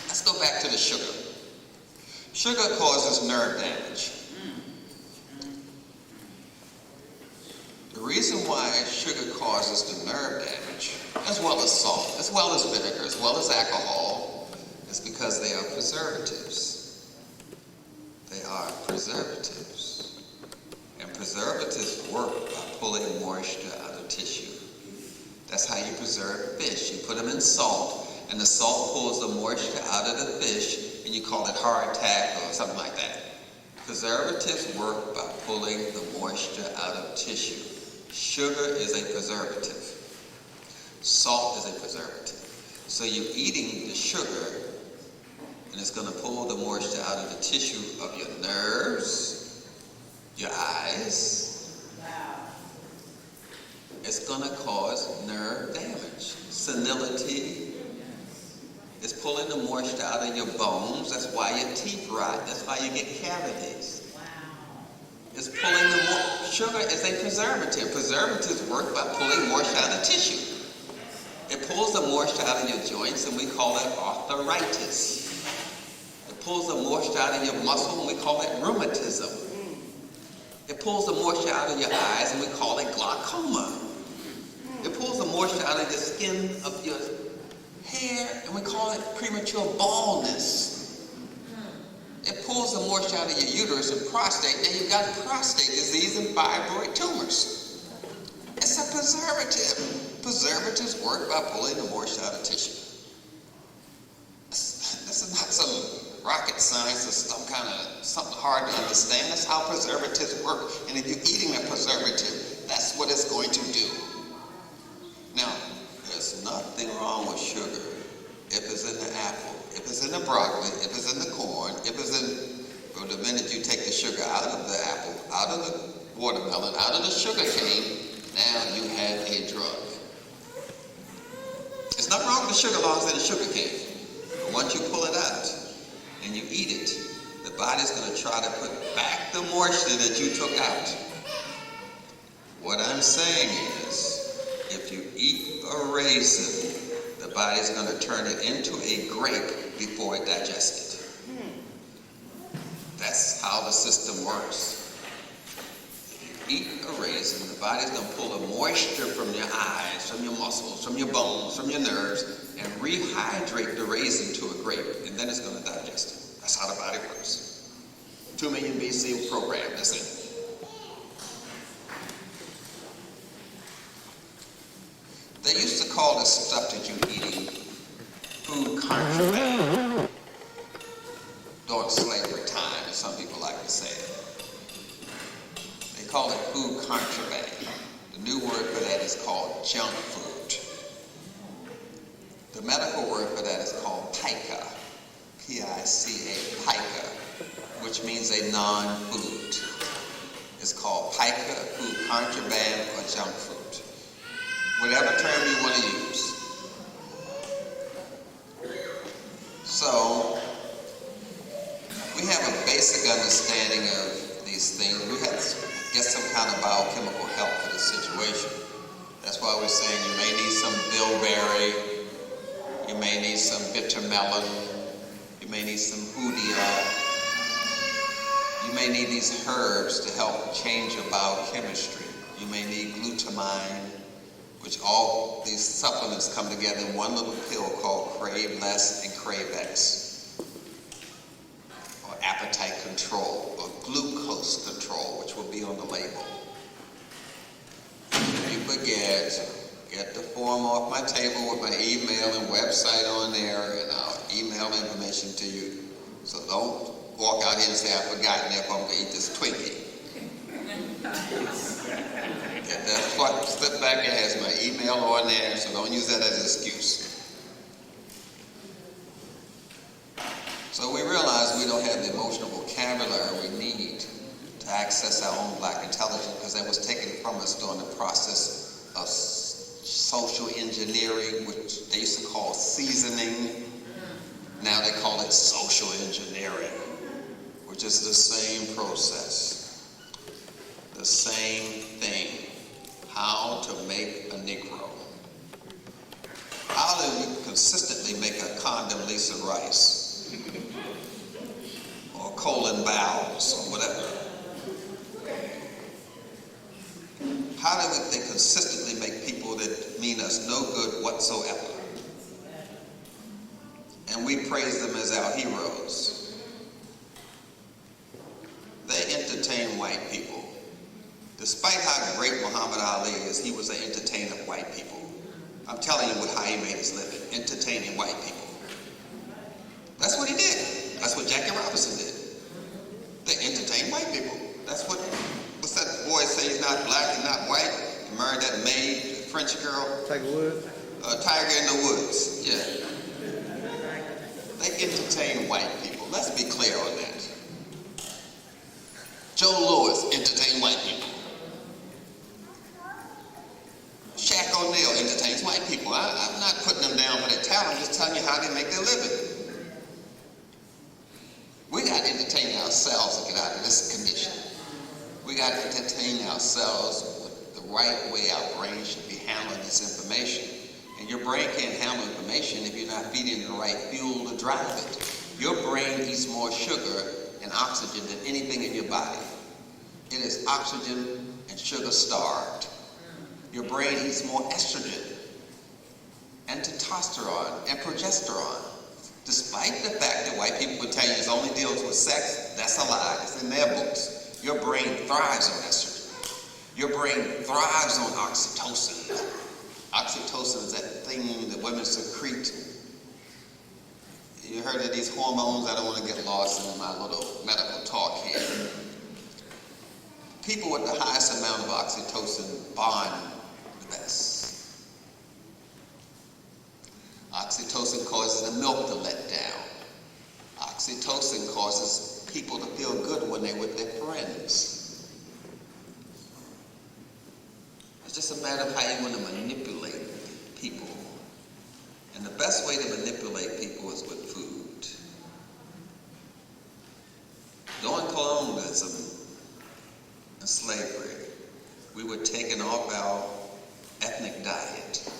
Let's go back to the sugar. Sugar causes nerve damage. The reason why sugar causes the nerve damage, as well as salt, as well as vinegar, as well as alcohol, is because they are preservatives. They are preservatives. And preservatives work by pulling moisture out of tissue. That's how you preserve fish. You put them in salt, and the salt pulls the moisture out of the fish, and you call it hardtack or something like that. Preservatives work by pulling the moisture out of tissue. Sugar is a preservative. Salt is a preservative. So you're eating the sugar, and it's going to pull the moisture out of the tissue of your nerves, your eyes. It's going to cause nerve damage, senility. It's pulling the moisture out of your bones. That's why your teeth rot. That's why you get cavities. It's pulling the sugar is a preservative. Preservatives work by pulling moisture out of tissue. It pulls the moisture out of your joints, and we call it arthritis. It pulls the moisture out of your muscle, and we call it rheumatism. It pulls the moisture out of your eyes, and we call it glaucoma. It pulls the moisture out of the skin of your hair, and we call it premature baldness. It pulls the moisture out of your uterus and prostate. Now you've got prostate disease and fibroid tumors. It's a preservative. Preservatives work by pulling the moisture out of tissue. This is not some rocket science or some kind of something hard to understand. That's how preservatives work. And if you're eating a preservative, that's what it's going to do. Now, there's nothing wrong with sugar if it's in the apple, if it's in the broccoli, if it's in the corn, if it's in, well, the minute you take the sugar out of the apple, out of the watermelon, out of the sugar cane, now you have a drug. There's nothing wrong with the sugar as long as it's in a sugar cane. But once you pull it out and you eat it, the body's going to try to put back the moisture that you took out. What I'm saying is, if you eat a raisin, the body's going to turn it into a grape before it digests it. That's how the system works. If you eat a raisin, the body's going to pull the moisture from your eyes, from your muscles, from your bones, from your nerves, and rehydrate the raisin to a grape, and then it's going to digest it. That's how the body works. 2 million BC program, that's it. They used to call this stuff that you're eating food contraband during slavery time, as some people like to say it. They call it food contraband. The new word for that is called junk food. The medical word for that is called pica, P-I-C-A, pica, which means a non-food. It's called pica, food contraband, or junk food. Whatever term you want to use. So, we have a basic understanding of these things. We have to get some kind of biochemical help for the situation. That's why we're saying you may need some bilberry, you may need some bitter melon, you may need some hoodia, you may need these herbs to help change your biochemistry. You may need glutamine, which all these supplements come together in one little pill called Crave Less and Crave X, or appetite control, or glucose control, which will be on the label. If you forget, get the form off my table with my email and website on there, and I'll email information to you. So don't walk out here and say, I've forgotten if I'm going to eat this Twinkie. Get that slip back, it has my email on there, so don't use that as an excuse. So we realize we don't have the emotional vocabulary we need to access our own black intelligence, because that was taken from us during the process of social engineering, which they used to call seasoning. Now they call it social engineering, which is the same process, the same thing. How to make a Negro. How do you consistently make a Condoleezza Rice or Colin Bowles or whatever? How do they consistently make people that mean us no good whatsoever? And we praise them as our heroes. They entertain white people. Despite how great Muhammad Ali is, he was an entertainer of white people. I'm telling you how he made his living, entertaining white people. That's what he did. That's what Jackie Robinson did. They entertain white people. That's what's that boy say, he's not black and not white? He married that maid, French girl. Tiger Woods? Tiger in the Woods, yeah. They entertain white people. Let's be clear on that. Joe Louis entertained white people. Shaq O'Neal entertains white people. I'm not putting them down for their talent, I'm just telling you how they make their living. We got to entertain ourselves to get out of this condition. We got to entertain ourselves with the right way our brain should be handling this information. And your brain can't handle information if you're not feeding it the right fuel to drive it. Your brain eats more sugar and oxygen than anything in your body. It is oxygen and sugar starved. Your brain eats more estrogen and testosterone and progesterone. Despite the fact that white people would tell you it only deals with sex, that's a lie. It's in their books. Your brain thrives on estrogen. Your brain thrives on oxytocin. Oxytocin is that thing that women secrete. You heard of these hormones? I don't want to get lost in my little medical talk here. People with the highest amount of oxytocin bond the best. Oxytocin causes the milk to let down. Oxytocin causes people to feel good when they're with their friends. It's just a matter of how you want to manipulate people. And the best way to manipulate people is with food. During colonialism and slavery, we were taken off our ethnic diet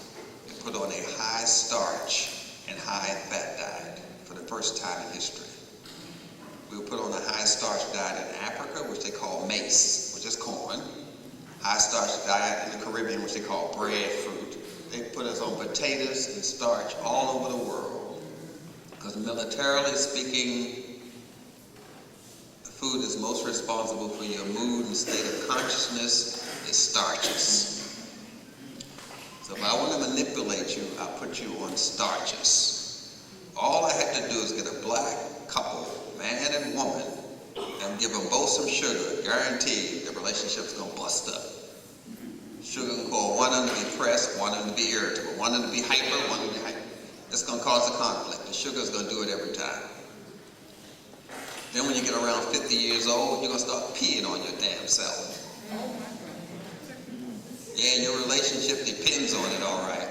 and put on a high starch and high fat diet for the first time in history. We were put on a high starch diet in Africa, which they call maize, which is corn. High starch diet in the Caribbean, which they call breadfruit. They put us on potatoes and starch all over the world. Because militarily speaking, the food is most responsible for your mood and state of consciousness is starches. So if I want to manipulate you, I put you on starches. All I have to do is get a black couple, man and woman, and give them both some sugar. Guaranteed the relationship's going to bust up. Sugar can cause one of them to be depressed, one of them to be irritable, one of them to be hyper, one of them to be hyper. It's going to cause a conflict. The sugar's going to do it every time. Then when you get around 50 years old, you're going to start peeing on your damn self. Yeah, your relationship depends on it, all right.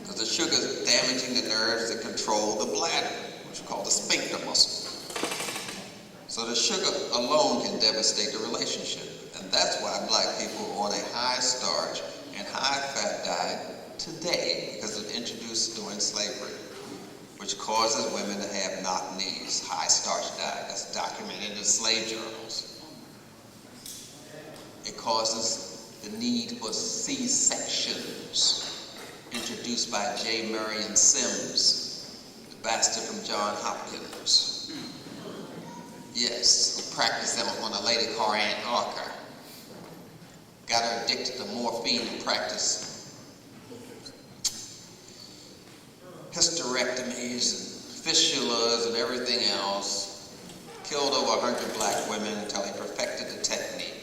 Because the sugar's damaging the nerves that control the bladder, which is called the sphincter muscle. So the sugar alone can devastate the relationship. And that's why black people are on a high starch and high fat diet today, because it was introduced during slavery, which causes women to have knock knees, high starch diet. That's documented in the slave journals. It causes the need for C-sections, introduced by J. Marion Sims, the bastard from Johns Hopkins. Yes, who practiced them on a lady called Aunt Archer. Got her addicted to morphine and practiced hysterectomies and fistulas and everything else. Killed over 100 black women until he perfected the technique.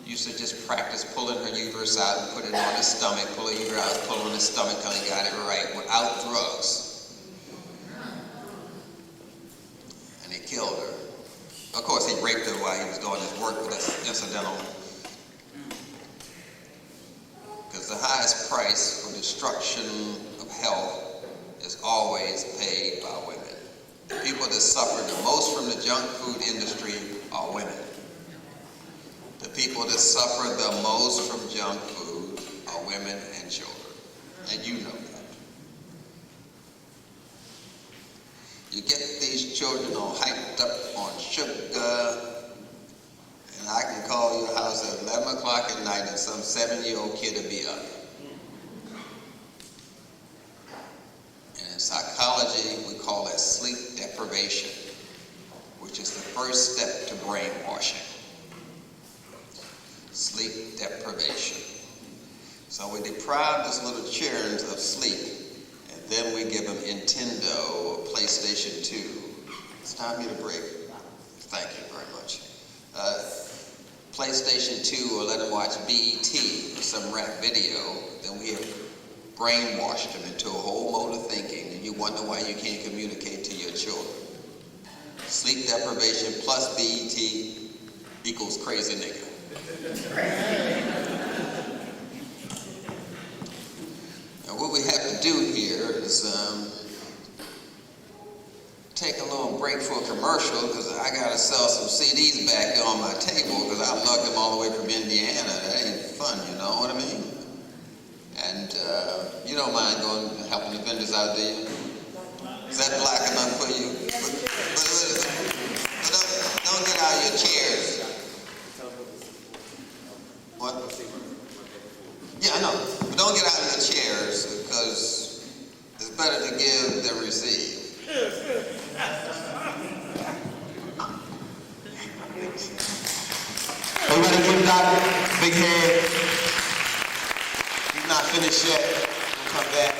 Used to just practice pulling her uterus out and put it on his stomach, pull her uterus out, pull on his stomach until he got it right without drugs. And he killed her. Of course, he raped her while he was doing his work, but that's incidental. Because the highest price destruction of health is always paid by women. The people that suffer the most from the junk food industry are women. The people that suffer the most from junk food are women and children. And you know that. You get these children all hyped up on sugar, and I can call your house at 11 o'clock at night and some 7-year-old kid will be up. And in psychology, we call that sleep deprivation, which is the first step to brainwashing. Sleep deprivation. So we deprive these little children of sleep, and then we give them Nintendo or PlayStation 2. It's time for you to break. Thank you very much. PlayStation 2, or let them watch BET or some rap video, then we have brainwashed them into a whole mode of thinking, and you wonder why you can't communicate to your children. Sleep deprivation plus BET equals crazy nigga. Now what we have to do here is take a little break for a commercial, because I gotta sell some CDs back here on my table, because I lugged them all the way from Indiana. That ain't fun, you know what I mean? And you don't mind going and helping the vendors out, do you? Is that black enough for you? But don't get out of your chairs. What? Yeah, I know. But don't get out of your chairs, because it's better to give than receive. Are you ready to give Doc a big hand? He's not finished yet. We'll come back.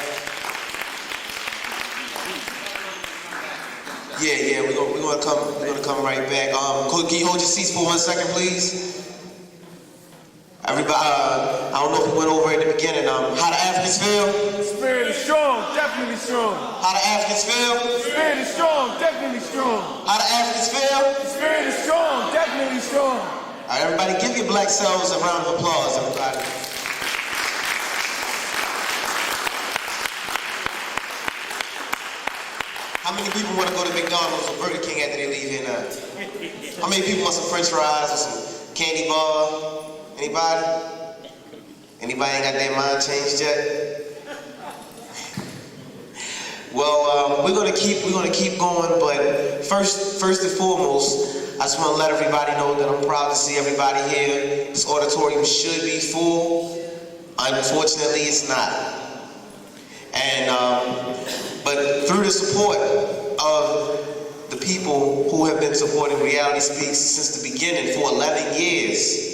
Yeah, we're gonna come right back. Can you hold your seats for 1 second, please? Everybody, I don't know if we went over at the beginning. How the Africans feel? Spirit is strong, definitely strong. How the Africans feel? Spirit is strong, definitely strong. How the Africans feel? Spirit is strong, definitely strong. All right, everybody, give your black selves a round of applause, everybody. How many people want to go to McDonald's or Burger King after they leave here now? How many people want some French fries or some candy bar? Anybody? Anybody ain't got their mind changed yet? Well, we're gonna keep going, but first and foremost, I just want to let everybody know that I'm proud to see everybody here. This auditorium should be full. Unfortunately, it's not. And but through the support of the people who have been supporting Reality Speaks since the beginning for 11 years.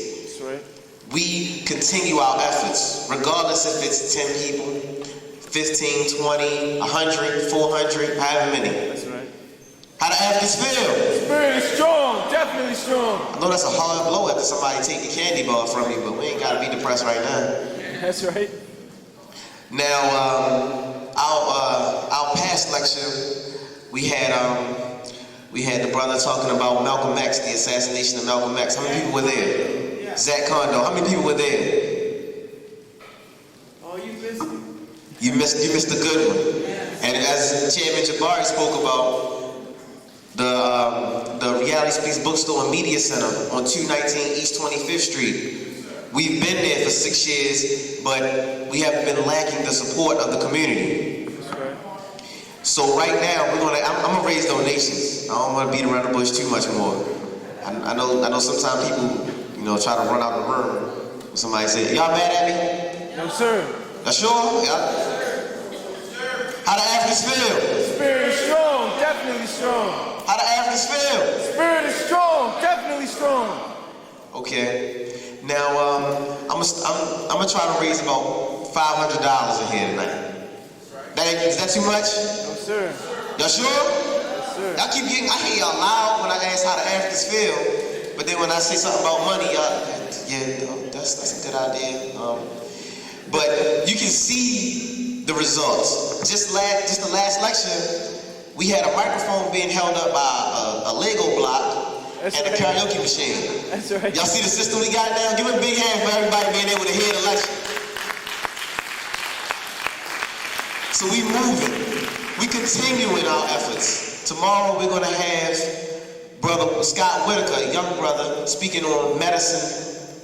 We continue our efforts, regardless if it's 10 people, 15, 20, 100, 400, however many. That's right. How the Africans feel? Spirit is strong, definitely strong. I know that's a hard blow after somebody take the candy bar from you, but we ain't gotta be depressed right now. That's right. Now, our past lecture, we had the brother talking about Malcolm X, the assassination of Malcolm X. How many people were there? Zach Kondo. How many people were there? Oh, you missed it. You missed a good one. And as Chairman Jabari spoke about, the Reality Speaks Bookstore and Media Center on 219 East 25th Street. We've been there for 6 years, but we have been lacking the support of the community. So right now, I'm gonna raise donations. I don't want to beat around the bush too much more. I know sometimes people, try to run out the room. Somebody say, y'all mad at me? No, sir. Y'all sure? How the Africans feel? Spirit is strong, definitely strong. How the Africans feel? Spirit is strong, definitely strong. Okay. Now, I'm gonna try to raise about $500 in here tonight. Is that too much? No, sir. Y'all sure? Yes, sir. Y'all keep getting, I hear y'all loud when I ask how the Africans feel, but then when I say something about money, y'all, that's a good idea. But you can see the results. Just the last lecture, we had a microphone being held up by a Lego block and a karaoke machine. That's right. Y'all see the system we got now? Give it a big hand for everybody being able to hear the lecture. So we moving. We continuing our efforts. Tomorrow we're going to have Brother Scott Whitaker, a young brother, speaking on medicine.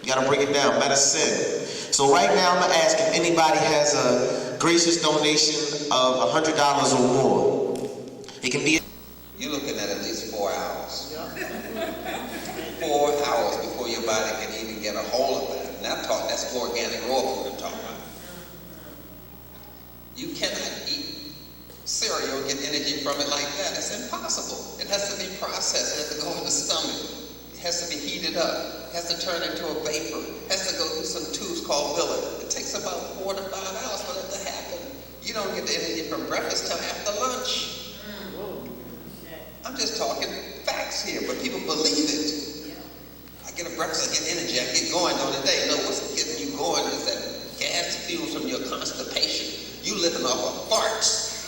You got to break it down, medicine. So right now I'm going to ask if anybody has a gracious donation of $100 or more. It can be... You're looking at least 4 hours. 4 hours before your body can even get a hold of that. And that's organic raw food I'm talking about. You cannot eat cereal and get energy from it like that. It's impossible. It has to be processed. It has to go in the stomach. It has to be heated up. It has to turn into a vapor. It has to go through some tubes called villi. It takes about 4 to 5 hours for that to happen. You don't get the energy from breakfast till after lunch. I'm just talking facts here, but people believe it. I get a breakfast, I get energy, I get going during the day. No, what's getting you going is that gas fuels from your constipation. You living off of farts.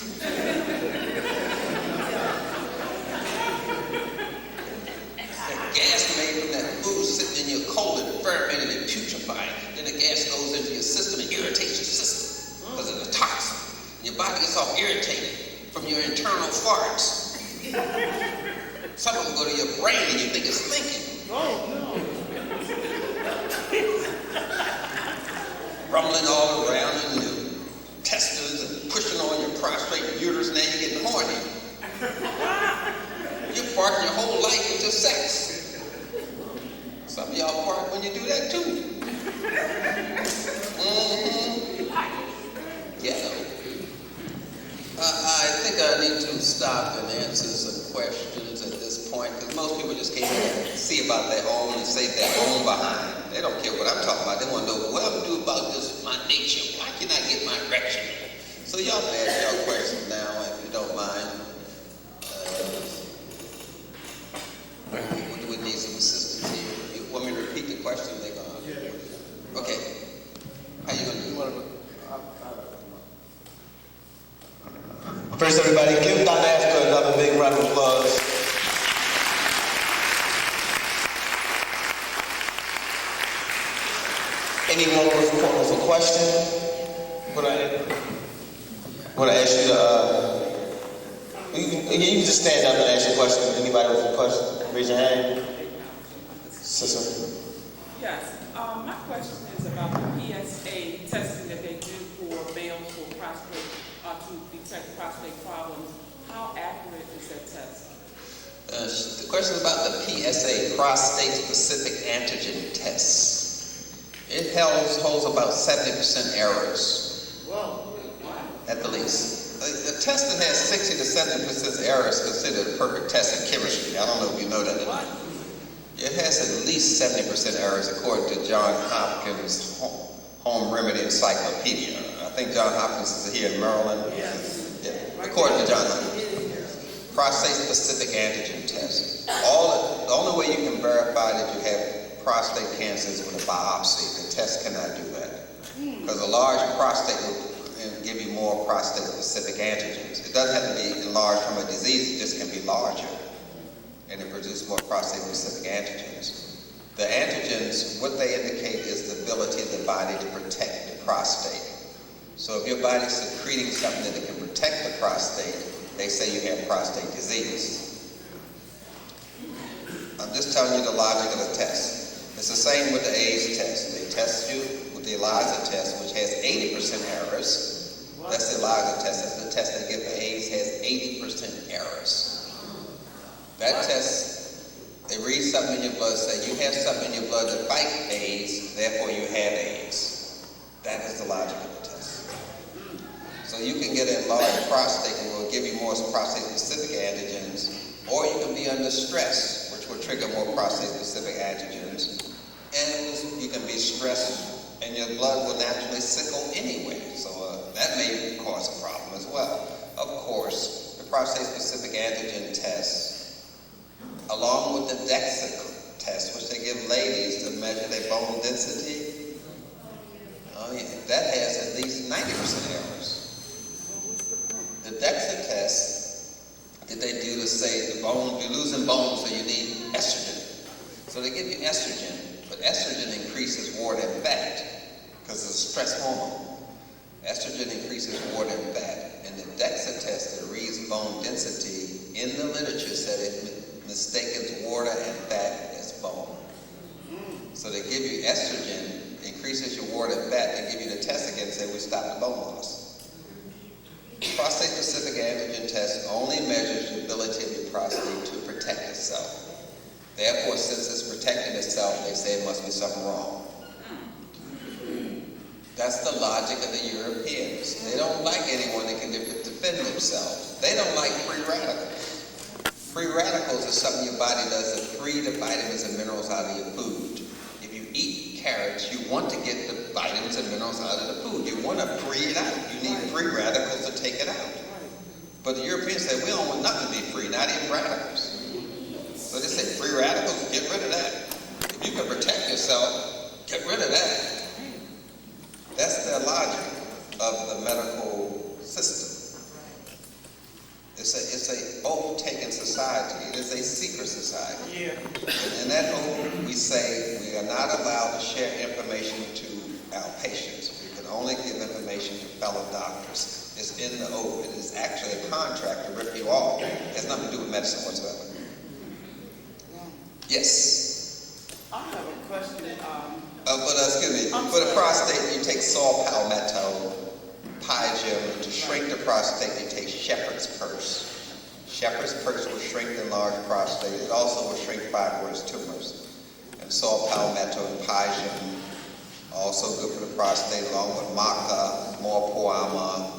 That gas made from that food sitting in your colon, fermented and putrefying. Then the gas goes into your system and irritates your system because of the toxin. Your body gets all irritated from your internal farts. Some of them go to your brain and you think it's thinking. Rumbling all around in your intestines and pushing on your prostrate uterus, now you're getting horny. You're farting your whole life into sex. Some of y'all fart when you do that too. Yeah. I think I need to stop and answer some questions at this point, because most people just can't see about their own and save their own behind. They don't care what I'm talking about. They want to know what I'm going to do about this, my nature. Why can't I get my erection? So y'all can ask y'all questions now, if you don't mind. We would need some assistance here. You want me to repeat the question? They're going to... Okay. How you going to do it? First, everybody, give Dr.Afrika another big round of applause. Anyone with a question? Would I ask you to, you can just stand up and ask your question. Anybody with a question? Raise your hand. Sister. Yes, my question is about the PSA testing that they do for males for prostate, to detect prostate problems. How accurate is that test? The question is about the PSA, prostate-specific antigen test. It holds about 70% errors. Whoa. At the least. The test that has 60 to 70% errors is considered a perfect test in chemistry. I don't know if you know that or not. It has at least 70% errors according to Johns Hopkins Home Remedy Encyclopedia. I think Johns Hopkins is here in Maryland. Yes. Yeah. According to Johns Hopkins. Prostate-specific antigen test. The only way you can verify that you have prostate cancer is with a biopsy. The test cannot do that. Because a large prostate will give you more prostate-specific antigens. It doesn't have to be enlarged from a disease, it just can be larger. And it produces more prostate-specific antigens. The antigens, what they indicate is the ability of the body to protect the prostate. So if your body's secreting something that can protect the prostate, they say you have prostate disease. I'm just telling you the logic of the test. It's the same with the AIDS test. They test you with the ELISA test, which has 80% errors. That's the ELISA test. That's the test they give for AIDS, has 80% errors. That test, they read something in your blood, say you have something in your blood that fights AIDS, therefore you have AIDS. That is the logic of the test. So you can get an enlarged prostate and will give you more prostate-specific antigens, or you can be under stress, which will trigger more prostate-specific antigens, and you can be stressed and your blood will naturally sickle anyway. So that may cause a problem as well. Of course, the prostate-specific antigen test, along with the DEXA test, which they give ladies to measure their bone density, that has at least 90% errors. The DEXA test that they do to say the bone, you're losing bone, so you need estrogen. So they give you estrogen, but estrogen increases more than fat because it's a stress hormone. Estrogen increases water and fat, and the DEXA test that reads bone density in the literature said it mistakes water and fat as bone. So they give you estrogen, increases your water and fat, they give you the test again and say we stop the bone loss. Prostate-specific antigen test only measures the ability of your prostate to protect itself. Therefore, since it's protecting itself, they say it must be something wrong. That's the logic of the Europeans. They don't like anyone that can defend themselves. They don't like free radicals. Free radicals is something your body does to free the vitamins and minerals out of your food. If you eat carrots, you want to get the vitamins and minerals out of the food. You want to free it out. You need free radicals to take it out. But the Europeans say, we don't want nothing to be free, not even radicals. So they say, free radicals, get rid of that. If you can protect yourself, get rid of that. That's the logic of the medical system. It's a oath-taking society. It is a secret society. Yeah. And in that oath, we say we are not allowed to share information to our patients. We can only give information to fellow doctors. It's in the oath. It is actually a contract to rip you off. It has nothing to do with medicine whatsoever. Yes? I have a question. Excuse me, for the prostate, you take saw palmetto, pygium. To shrink the prostate, you take shepherd's purse. Shepherd's purse will shrink the enlarged prostate. It also will shrink fibrous tumors. And saw palmetto and pygium, also good for the prostate, along with maca, morpoama.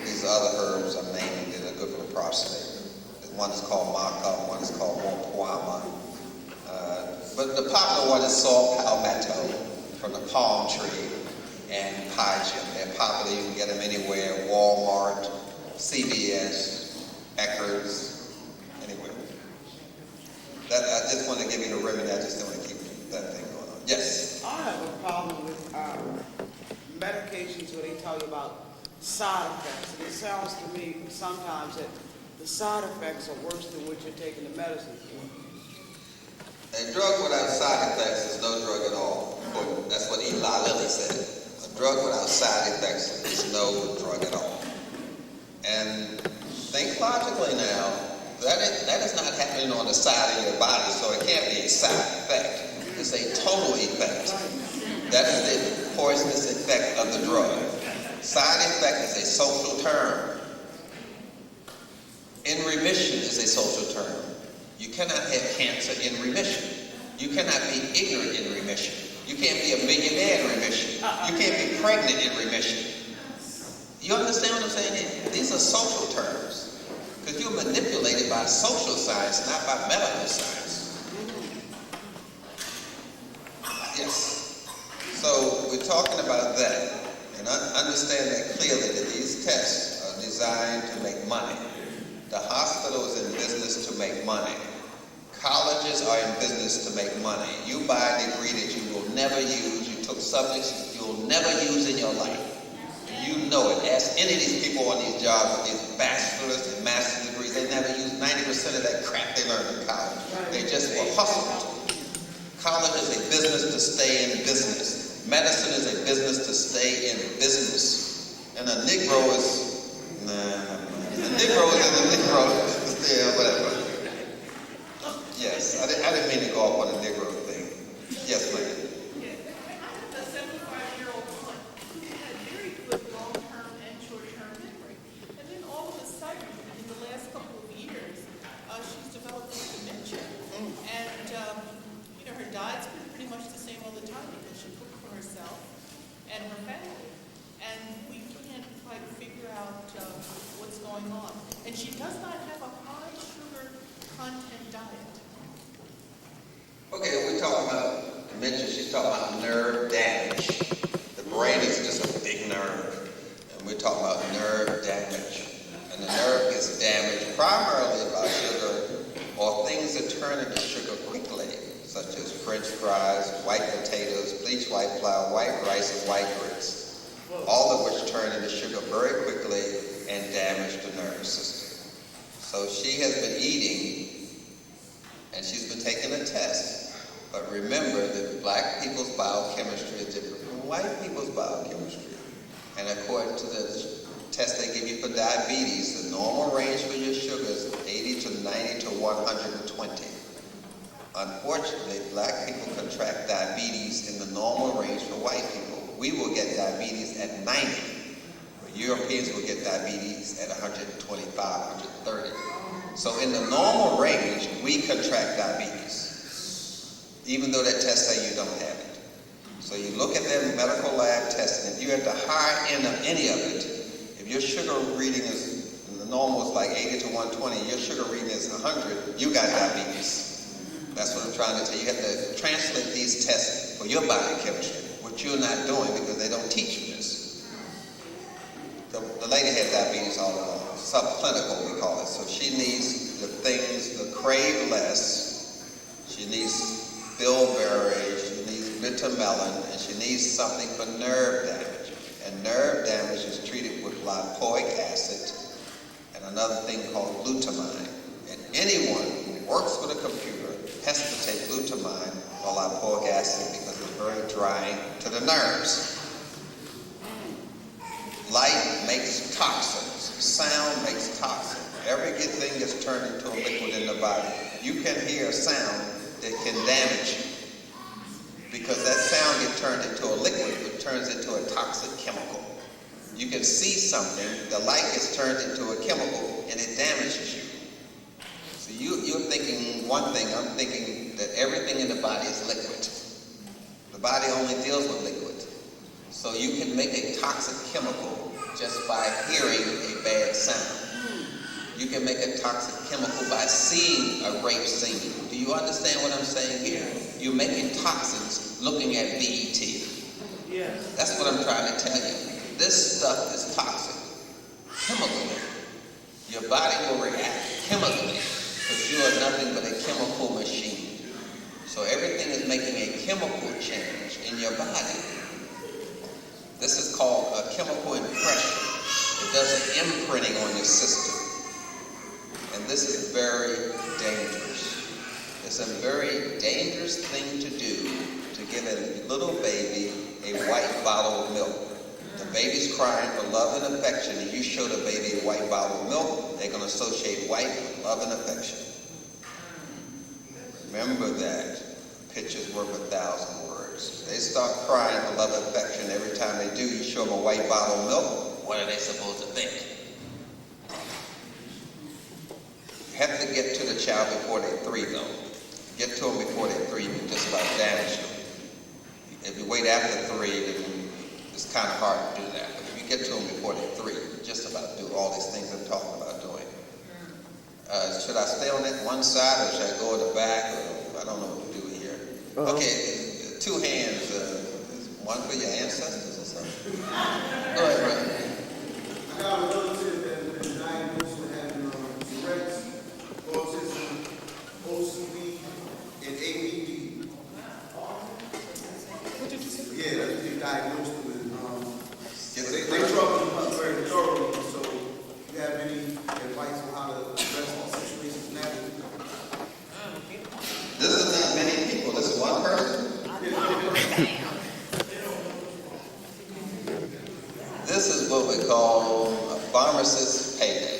These other herbs I'm naming that are good for the prostate. One is called maca, one is called morpoama. But the popular one is saw palmetto from the palm tree and pygium. They're popular. You can get them anywhere, Walmart, CVS, Eckerd's, anywhere. I just want to give you the remedy. I just don't want to keep that thing going on. Yes? I have a problem with medications where they tell you about side effects. And it sounds to me sometimes that the side effects are worse than what you're taking the medicine for. A drug without side effects is no drug at all. That's what Eli Lilly said. A drug without side effects is no drug at all. And think logically now, that is not happening on the side of your body, so it can't be a side effect. It's a total effect. That is the poisonous effect of the drug. Side effect is a social term. In remission is a social term. You cannot have cancer in remission. You cannot be ignorant in remission. You can't be a millionaire in remission. You can't be pregnant in remission. You understand what I'm saying here? These are social terms. Because you're manipulated by social science, not by medical science. Yes. So we're talking about that. And understand that clearly that these tests are designed to make money. The hospital is in business to make money. Colleges are in business to make money. You buy a degree that you will never use. You took subjects you will never use in your life. You know it. Ask any of these people on these jobs with these bachelor's and master's degrees. They never use 90% of that crap they learned in college. They just were hustled. College is a business to stay in business. Medicine is a business to stay in business. And a Negro is, a Negro is a Negro. Yeah, whatever. Yes, I didn't mean to go off on a Negro thing. Yes, ma'am. I have a 75-year-old woman who had very good long-term and short-term memory. And then all of a sudden, in the last couple of years, she's developed this dementia. And, her diet's been pretty much the same all the time because she cooked for herself and her family. And we can't quite figure out what's going on. And she does not have a high sugar content diet. Okay, we're talking about dementia. She's talking about nerve damage. The brain is just a big nerve. And we're talking about nerve damage. And the nerve gets damaged primarily by sugar or things that turn into sugar quickly, such as French fries, white potatoes, bleached white flour, white rice, and white grits. All of which turn into sugar very quickly and damage the nervous system. So she has been eating, and she's been taking a test. But remember that black people's biochemistry is different from white people's biochemistry. And according to the test they give you for diabetes, the normal range for your sugar is 80 to 90 to 120. Unfortunately, black people contract diabetes in the normal range for white people. We will get diabetes at 90. Europeans will get diabetes at 125, 130. So in the normal range, we contract diabetes, even though that test say you don't have it. So you look at their medical lab testing. If you're at the high end of any of it, if your sugar reading is, the normal is like 80 to 120, your sugar reading is 100, you got diabetes. That's what I'm trying to tell you. You have to translate these tests for your body chemistry, which you're not doing because they don't teach you this. The lady had diabetes all along, subclinical we call it. So she needs the things, the crave less. She needs bilberry, she needs bitter melon, and she needs something for nerve damage. And nerve damage is treated with lipoic acid and another thing called glutamine. And anyone who works with a computer has to take glutamine or lipoic acid because it's very drying to the nerves. Light makes toxins. Sound makes toxins. Everything gets turned into a liquid in the body. You can hear a sound that can damage you because that sound gets turned into a liquid, which turns into a toxic chemical. You can see something, the light gets turned into a chemical, and it damages you. So you're thinking one thing, I'm thinking that everything in the body is liquid. The body only deals with liquid. So you can make a toxic chemical just by hearing a bad sound. You can make a toxic chemical by seeing a rape scene. Do you understand what I'm saying here? You're making toxins looking at BET. Yes. That's what I'm trying to tell you. This stuff is toxic. Chemically. Your body will react chemically because you are nothing but a chemical machine. So everything is making a chemical change in your body. This is called a chemical impression. It does an imprinting on your system. And this is very dangerous. It's a very dangerous thing to do, to give a little baby a white bottle of milk. The baby's crying for love and affection, and you show the baby a white bottle of milk, they're going to associate white with love and affection. Remember that. Picture's worth 1,000 words. They start crying for love and affection. Every time they do, you show them a white bottle of milk. What are they supposed to think? You have to get to the child before they're 3, though. Get to them before they're 3, you can just about damage them. If you wait after 3, then it's kind of hard to do that. But if you get to them before they're 3, you just about do all these things I'm talking about doing. Should I stay on that one side, or should I go in the back? Or, I don't know what to do here. Okay, 2 hands. One for your ancestors or something? Go ahead, brother. I got a relative that has been diagnosed with having Tourette's, autism, OCD, and ADD. Yeah, that's what they diagnosed with. They trouble very thoroughly. So, do you have any advice on how to address all situations now? This is not many people. This is one person. This is what we call a pharmacist's payday.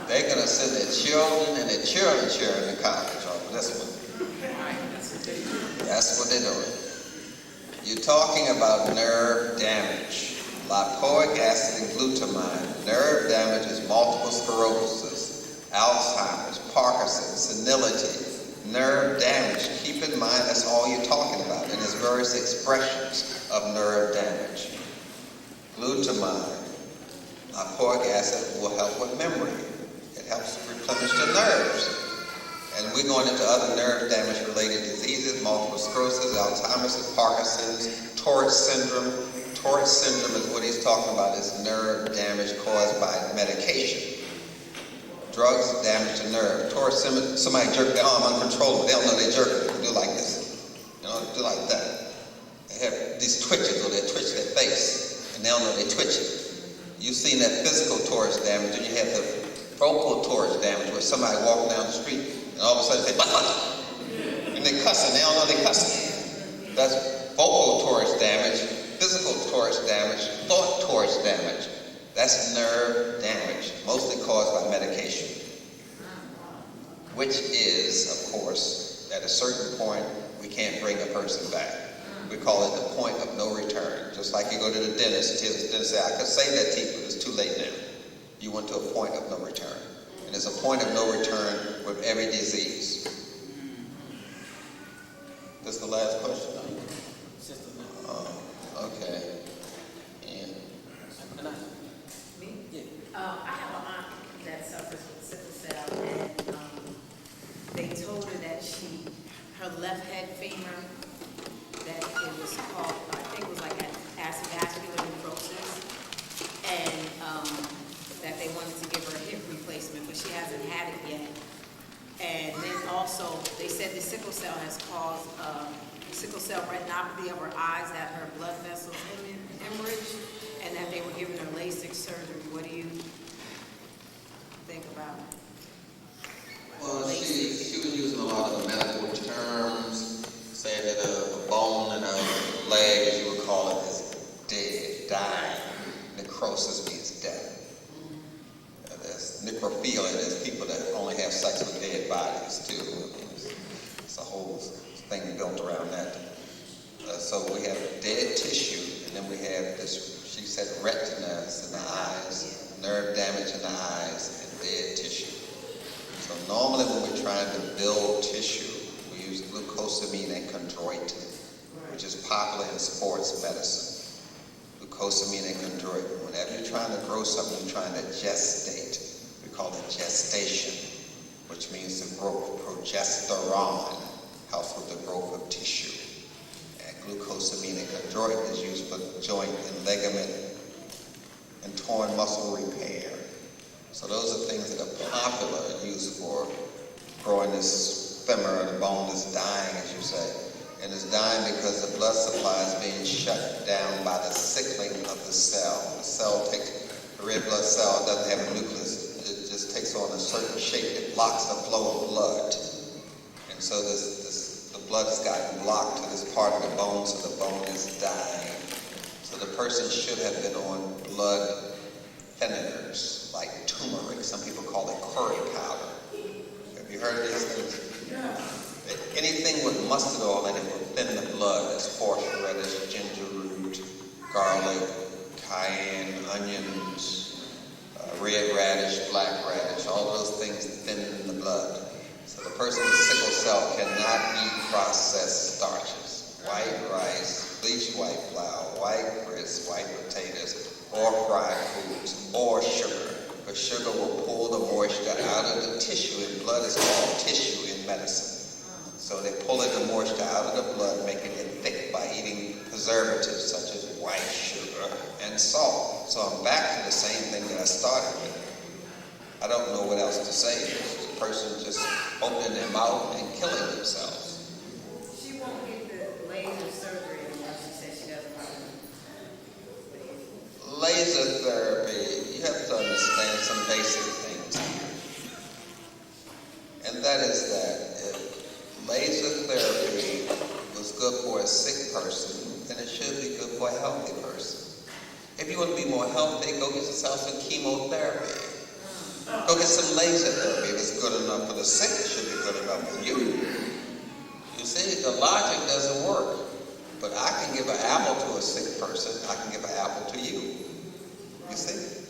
They're going to send their children and their children to college off of this one. That's what they're doing. You're talking about nerve damage. Lipoic acid and glutamine. Nerve damage is multiple sclerosis, Alzheimer's, Parkinson's, senility. Nerve damage. Keep in mind that's all you're talking about. And there's various expressions of nerve damage. Glutamine, lipoic acid will help with memory. It helps replenish the nerves. And we're going into other nerve damage related diseases, multiple sclerosis, Alzheimer's, Parkinson's, Tourette syndrome. Tourette syndrome is what he's talking about, is nerve damage caused by medication. Drugs damage the nerve. Tourette syndrome, somebody jerk their arm uncontrollably. They don't know they jerk it. They do like this. You know, do like that. They have these twitches, or they twitch their face, and they don't know they twitch it. You've seen that physical Tourette damage, and you have the vocal Tourette damage, where somebody walking down the street, and all of a sudden they say, "What?" And they cussing. They don't know they cussing. That's vocal Tourette damage. Physical Tourette damage storage damage. That's nerve damage, mostly caused by medication, which is, of course, at a certain point, we can't bring a person back. We call it the point of no return. Just like you go to the dentist, the dentist say, I could save that teeth, but it's too late now. You went to a point of no return. And there's a point of no return with every disease. That's the last question? Okay. And Me? I have an aunt that suffers with sickle cell, and they told her that her left head femur, that it was called, I think it was like an vascular necrosis, and that they wanted to give her a hip replacement, but she hasn't had it yet. And then also, they said the sickle cell has caused sickle cell retinopathy of her eyes, that her blood vessels hemorrhage, and that they were giving her LASIK surgery. What do you think about it? well, she was using a lot of medical terms, saying that a bone in her leg, as you would call it, is dead, dying. Necrosis means death. There's necrophilia, there's people that only have sex with dead bodies too. It's a whole thing built around that. So we have dead tissue, and then we have this, she said, retinas in the eyes, nerve damage in the eyes, and dead tissue. So normally when we're trying to build tissue, we use glucosamine and chondroitin, which is popular in sports medicine. Glucosamine and chondroitin. Whenever you're trying to grow something, you're trying to gestate. We call it gestation, which means the growth of progesterone helps with the growth of tissue. And glucosamine and chondroitin is used for joint and ligament and torn muscle repair. So those are things that are popular and used for growing this femur, the bone is dying, as you say. And it's dying because the blood supply is being shut down by the sickling of the cell. The red blood cell doesn't have a nucleus. It just takes on a certain shape that blocks the flow of blood. And so the blood has gotten blocked to this part of the bone, so the bone is dying. So the person should have been on blood thinners, like turmeric. Some people call it curry powder. Have you heard of these things? Yeah. Anything with mustard oil in it will thin the blood. That's horseradish, ginger root, garlic, cayenne, onions, red radish, black radish. All those things thin the blood. So the person with sickle cell cannot eat processed starches, white rice, bleached white flour, white grits, white potatoes, or fried foods, or sugar. Because sugar will pull the moisture out of the tissue, and blood is called tissue in medicine. So they pull the moisture out of the blood, making it thick by eating preservatives such as white sugar and salt. So I'm back to the same thing that I started with. I don't know what else to say. It's a person just opening their mouth and killing themselves. She won't get the laser surgery anymore. She said she doesn't want it. Laser therapy, you have to understand some basic things here. And that is that laser therapy was good for a sick person, then it should be good for a healthy person. If you want to be more healthy, go get yourself some chemotherapy. Go get some laser therapy. If it's good enough for the sick, it should be good enough for you. You see, the logic doesn't work. But I can give an apple to a sick person. I can give an apple to you. You see?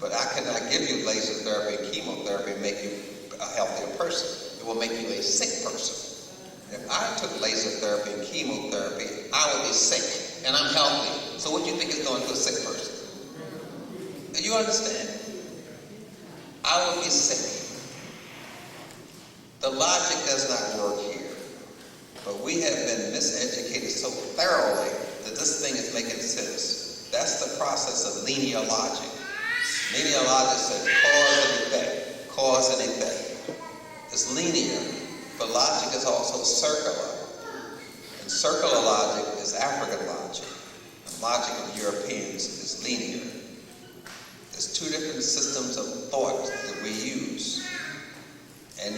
But I cannot give you laser therapy and chemotherapy and make you a healthier person. It will make you a sick person. If I took laser therapy and chemotherapy, I would be sick, and I'm healthy. So what do you think is going to a sick person? Do you understand? I would be sick. The logic does not work here. But we have been miseducated so thoroughly that this thing is making sense. That's the process of linear logic. Linear logic says cause and effect, cause and effect. It's linear, but logic is also circular. And circular logic is African logic. The logic of Europeans is linear. There's two different systems of thought that we use. And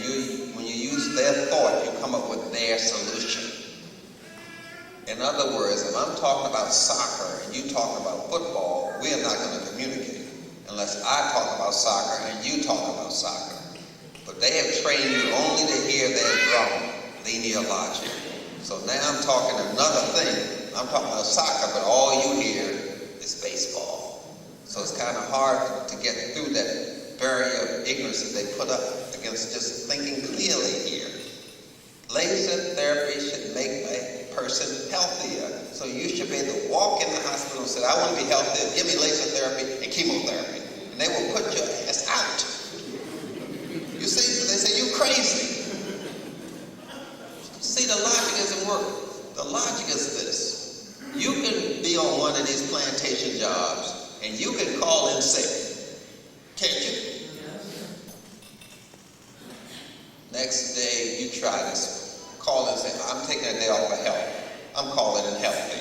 when you use their thought, you come up with their solution. In other words, if I'm talking about soccer and you talking about football, we are not going to communicate unless I talk about soccer and you talk about soccer. But they have trained you only to hear their drum, linear logic. So now I'm talking another thing. I'm talking about soccer, but all you hear is baseball. So it's kind of hard to get through that barrier of ignorance that they put up against just thinking clearly here. Laser therapy should make a person healthier. So you should be able to walk in the hospital and say, I want to be healthier, give me laser therapy and chemotherapy. And they will put your ass out. You see, they say, you crazy. See, the logic isn't working. The logic is this. You can be on one of these plantation jobs and you can call in sick. Can't you? Next day, you try this. Call and say, I'm taking a day off for health. I'm calling in health day.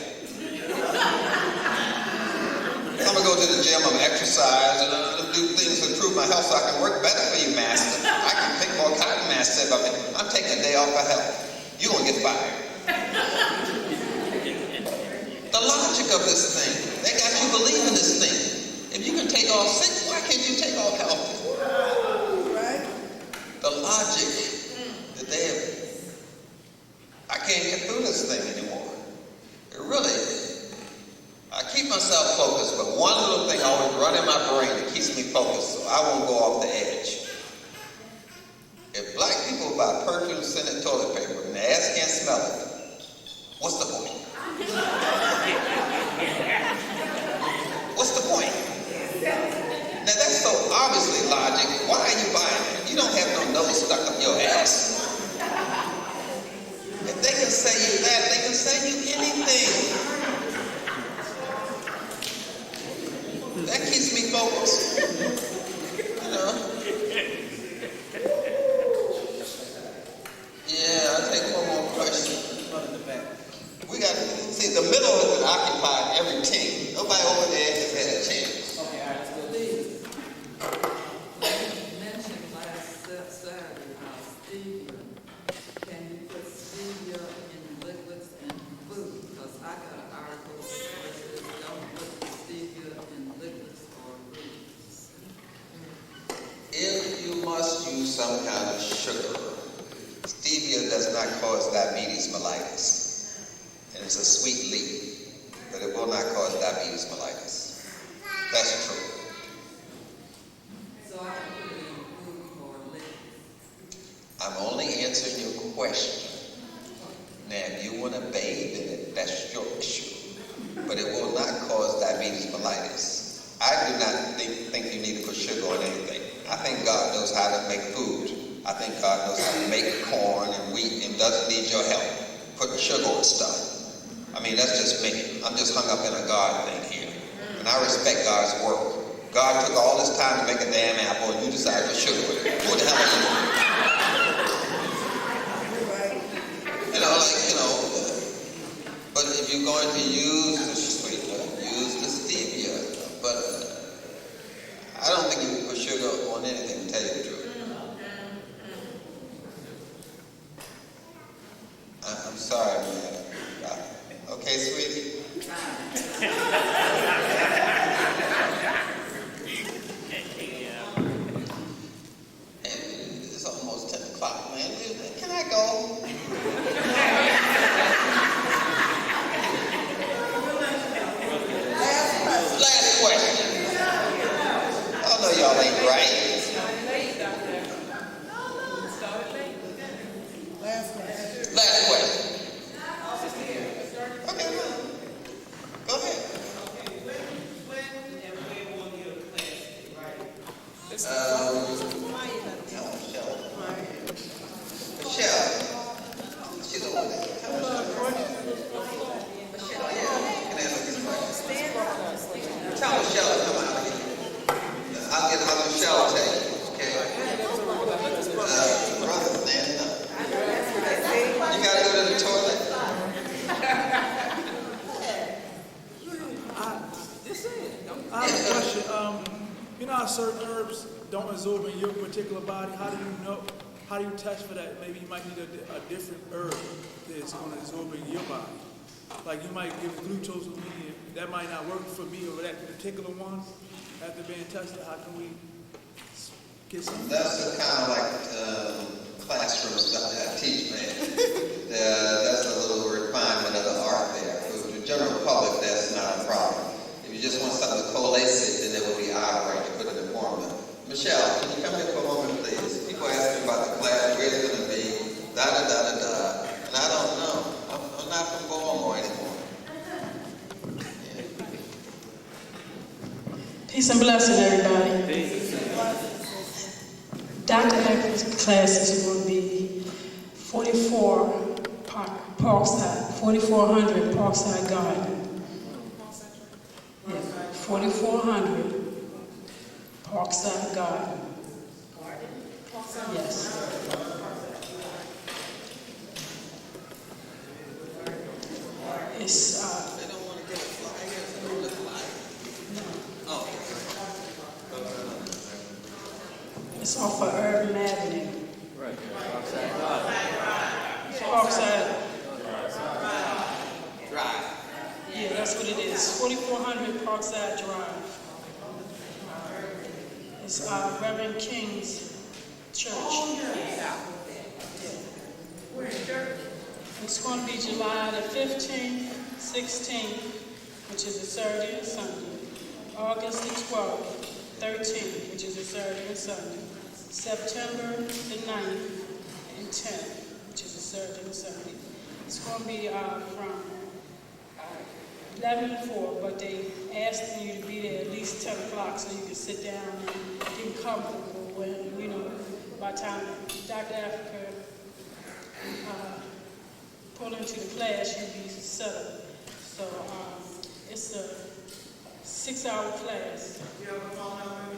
I'm going to go to the gym, I'm going to exercise, and I'm going to do things to improve my health so I can work better for you, master. I can pick more cotton, master. I'm taking a day off for health. You're going to get fired. The logic of this thing, they got you believing this thing. If you can take off sick, why can't you take off healthy? The logic that they have, I can't get through this thing anymore. It really, I keep myself focused, but one little thing always run in my brain that keeps me focused so I won't go off the edge. If black people buy perfume-scented toilet paper and their ass can't smell it, what's the point? What's the point? Now that's so obviously logic. Why are you buying it? You don't have no nose stuck up your ass. If they can say you that, they can say you anything. That keeps me focused. You know? Yeah, I'll take one more question. We got, see, the middle has been occupied every team. Nobody over there has had a chance. Okay, all right, let's go. You mentioned last Saturday stevia. Can you put stevia in liquids and food? Because I got an article that says don't put stevia in liquids or foods. If you must use some kind of sugar, stevia does not cause diabetes mellitus. And it's a sweet leaf, but it will not cause diabetes mellitus. That's true. So I can put it in food or liquids. I'm only answering your question. Now, if you want to bathe in it, that's your issue. But it will not cause diabetes mellitus. I do not think you need to put sugar on anything. I think God knows how to make food. I think God knows how to make corn and wheat and doesn't need your help putting sugar on stuff. I mean, that's just me. I'm just hung up in a God thing here. And I respect God's work. God took all this time to make a damn apple and you decided to put sugar with it. What the hell are you doing? You know, but if you're going to use the sweetener, use the stevia. But I don't think you can put sugar on anything, to tell you the truth. I'm sorry, man. Okay, sweetie? It's almost 10 o'clock, man. Can I go? Last question. I know y'all ain't right. Last question. Okay, go ahead. Michelle. She's over there. Michelle, yeah. Can I look at the mic? Tell Michelle to come out here. I'll get Michelle to tell you. Okay. Brother, stand up. You gotta go to the toilet. I have a question. You know how certain herbs don't absorb in your particular body? How do you know? How do you test for that? Maybe you might need a different herb that's going to absorb in your body. Like you might give glucose to me, and that might not work for me or that particular one. After being tested, how can we get some? That's kind of like classroom stuff that I teach, man. That's a little refinement of the art there. For the general public, that's not a problem. If you just want something to coalesce it, then it would be outright to put it in formula. Michelle, can you come here for a moment, please? People ask me about the class, where it's going to be, da-da-da-da-da. And I don't know. I'm not from Baltimore anymore. Peace and blessing, everybody. Dr. Afrika's classes will be 4400 Parkside Garden. Yeah, 4400 Parkside Garden. Yes. It's They don't want to get a flyer. They fly. Oh. It's off of Urban Avenue. Right. Parkside. Drive. Yeah, that's what it is. 4400 Parkside Drive. It's Reverend King's church. It's going to be July the 15th, 16th, which is a Saturday and Sunday. August the 12th, 13th, which is a Saturday and Sunday. September the 9th and 10th, which is a Saturday and Sunday. It's going to be from 11 to 4, but they asking you to be there at least 10 o'clock so you can sit down and get comfortable when, you know, by the time Dr. Afrika pull into the class, you'll be settled. So it's a 6-hour class. You have a phone number?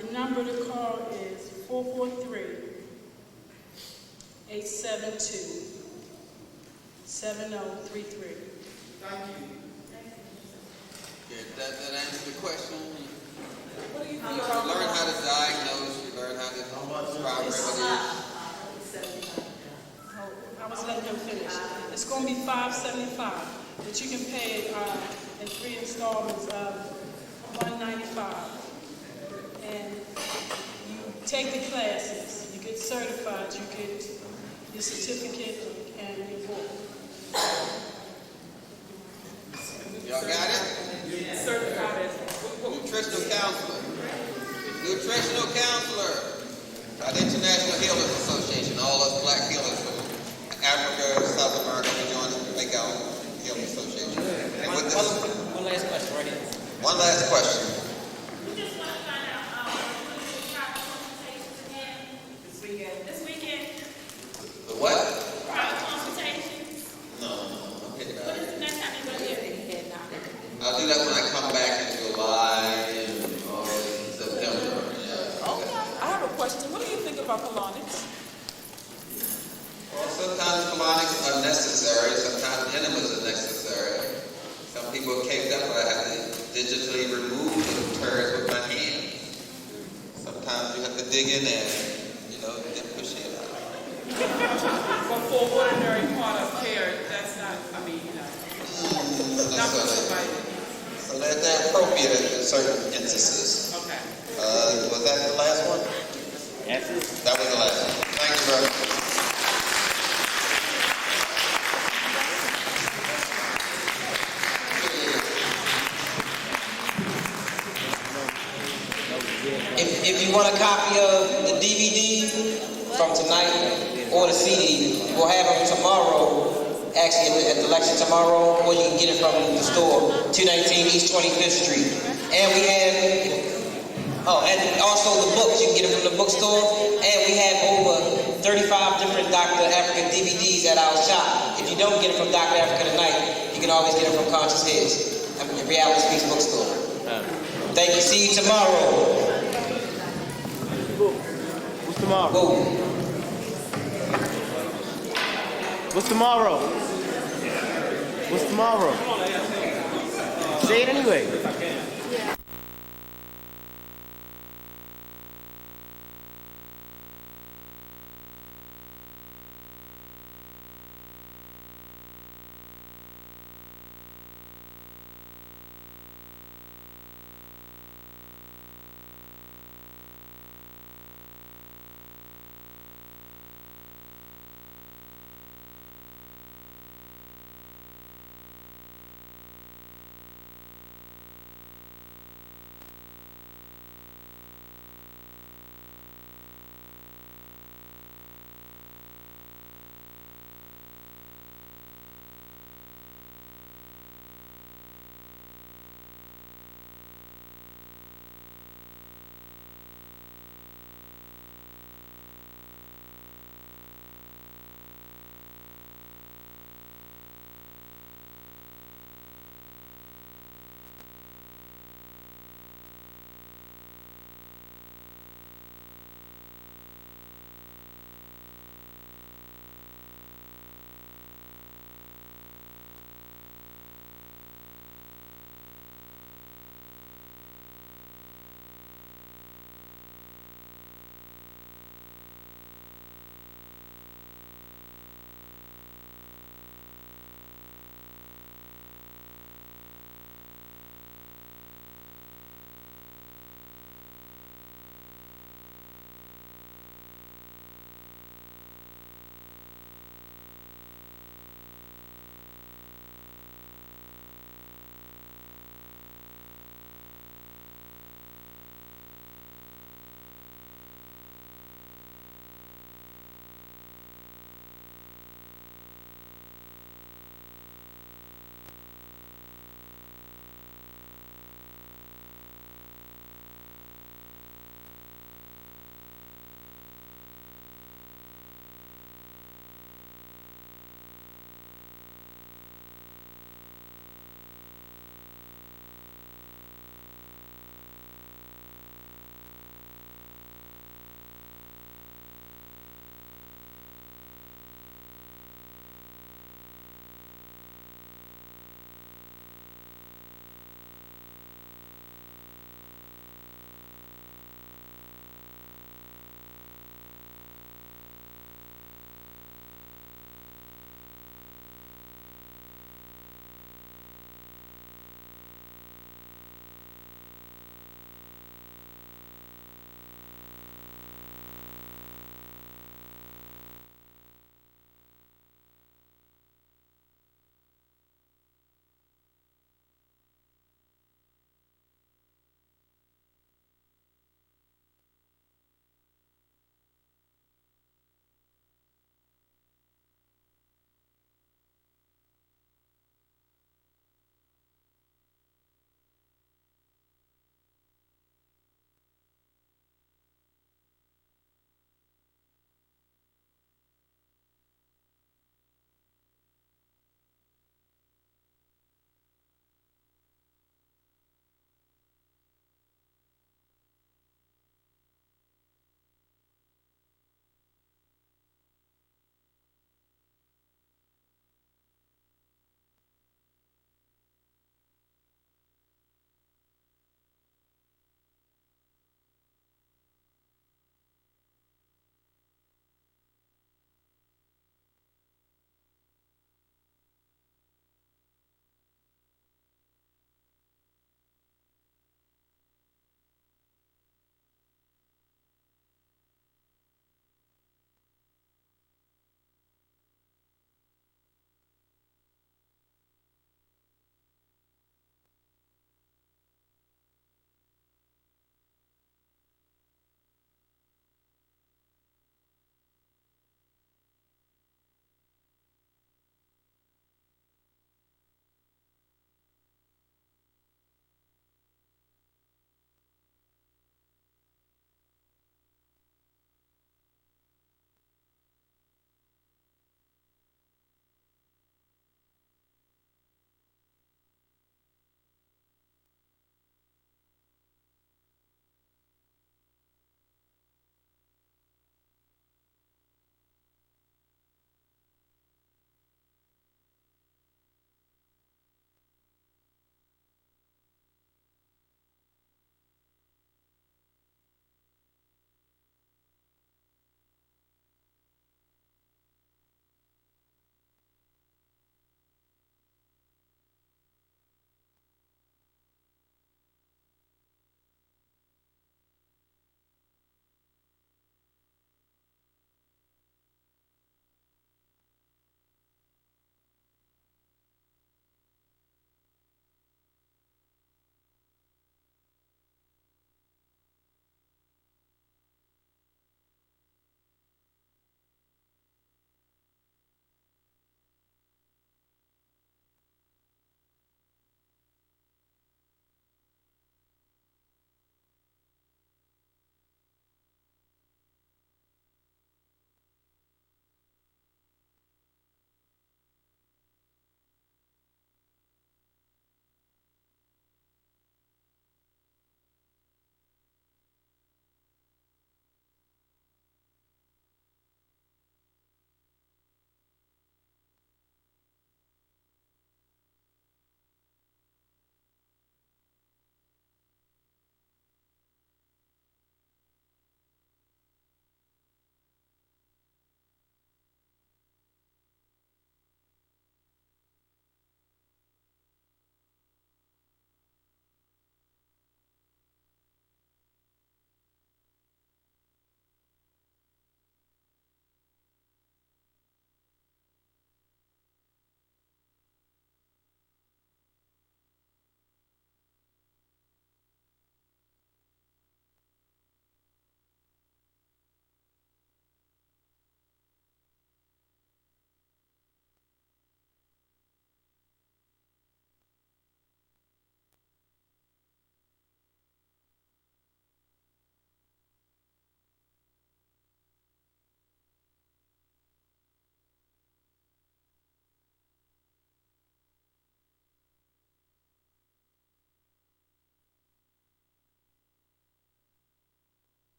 The number to call is 443-872-7033. Thank you. Yeah, does that answer the question? What do you You think about learn how to diagnose, you learn how to prescribe remedies. I was letting him finish. It's going to be $575, but you can pay it in 3 installments of $195. And you take the classes, you get certified, you get your certificate and your book. Y'all got it? certified as Nutritional counselor. Nutritional counselor. By the International Healers Association. All us black healers from Africa, South America, we join to make our own healing association. And with this, One last question right here. one last question. We just want to find out, when we try consultations again? This weekend? The what? Private consultations? No. Okay, What is the next time you're going to do it? I'll do that when I come back in July and September. Yeah. Okay. I have a question. What do you think about colonics? Well, sometimes colonics are necessary, sometimes enemas are necessary. Some people are caked up, but I have to digitally remove the turds with my hand. Sometimes you have to dig in there, and push it out. But for ordinary part of care, that's not, not for somebody. So they're appropriate in certain instances. Okay. Was that the last one? Yes. That was the last one. Thank you very much. If you want a copy of the DVD from tonight or the CD, we'll have them tomorrow. Actually, at the lecture tomorrow, or you can get it from the store, 219 East 25th Street. And we have, and also the books, you can get them from the bookstore. And we have over 35 different Dr. Afrika DVDs at our shop. If you don't get it from Dr. Afrika tonight, you can always get it from Conscious Heads, Reality Speaks Bookstore. Thank you. See you tomorrow. What's tomorrow? Whoa. What's tomorrow? What's tomorrow? Say it anyway.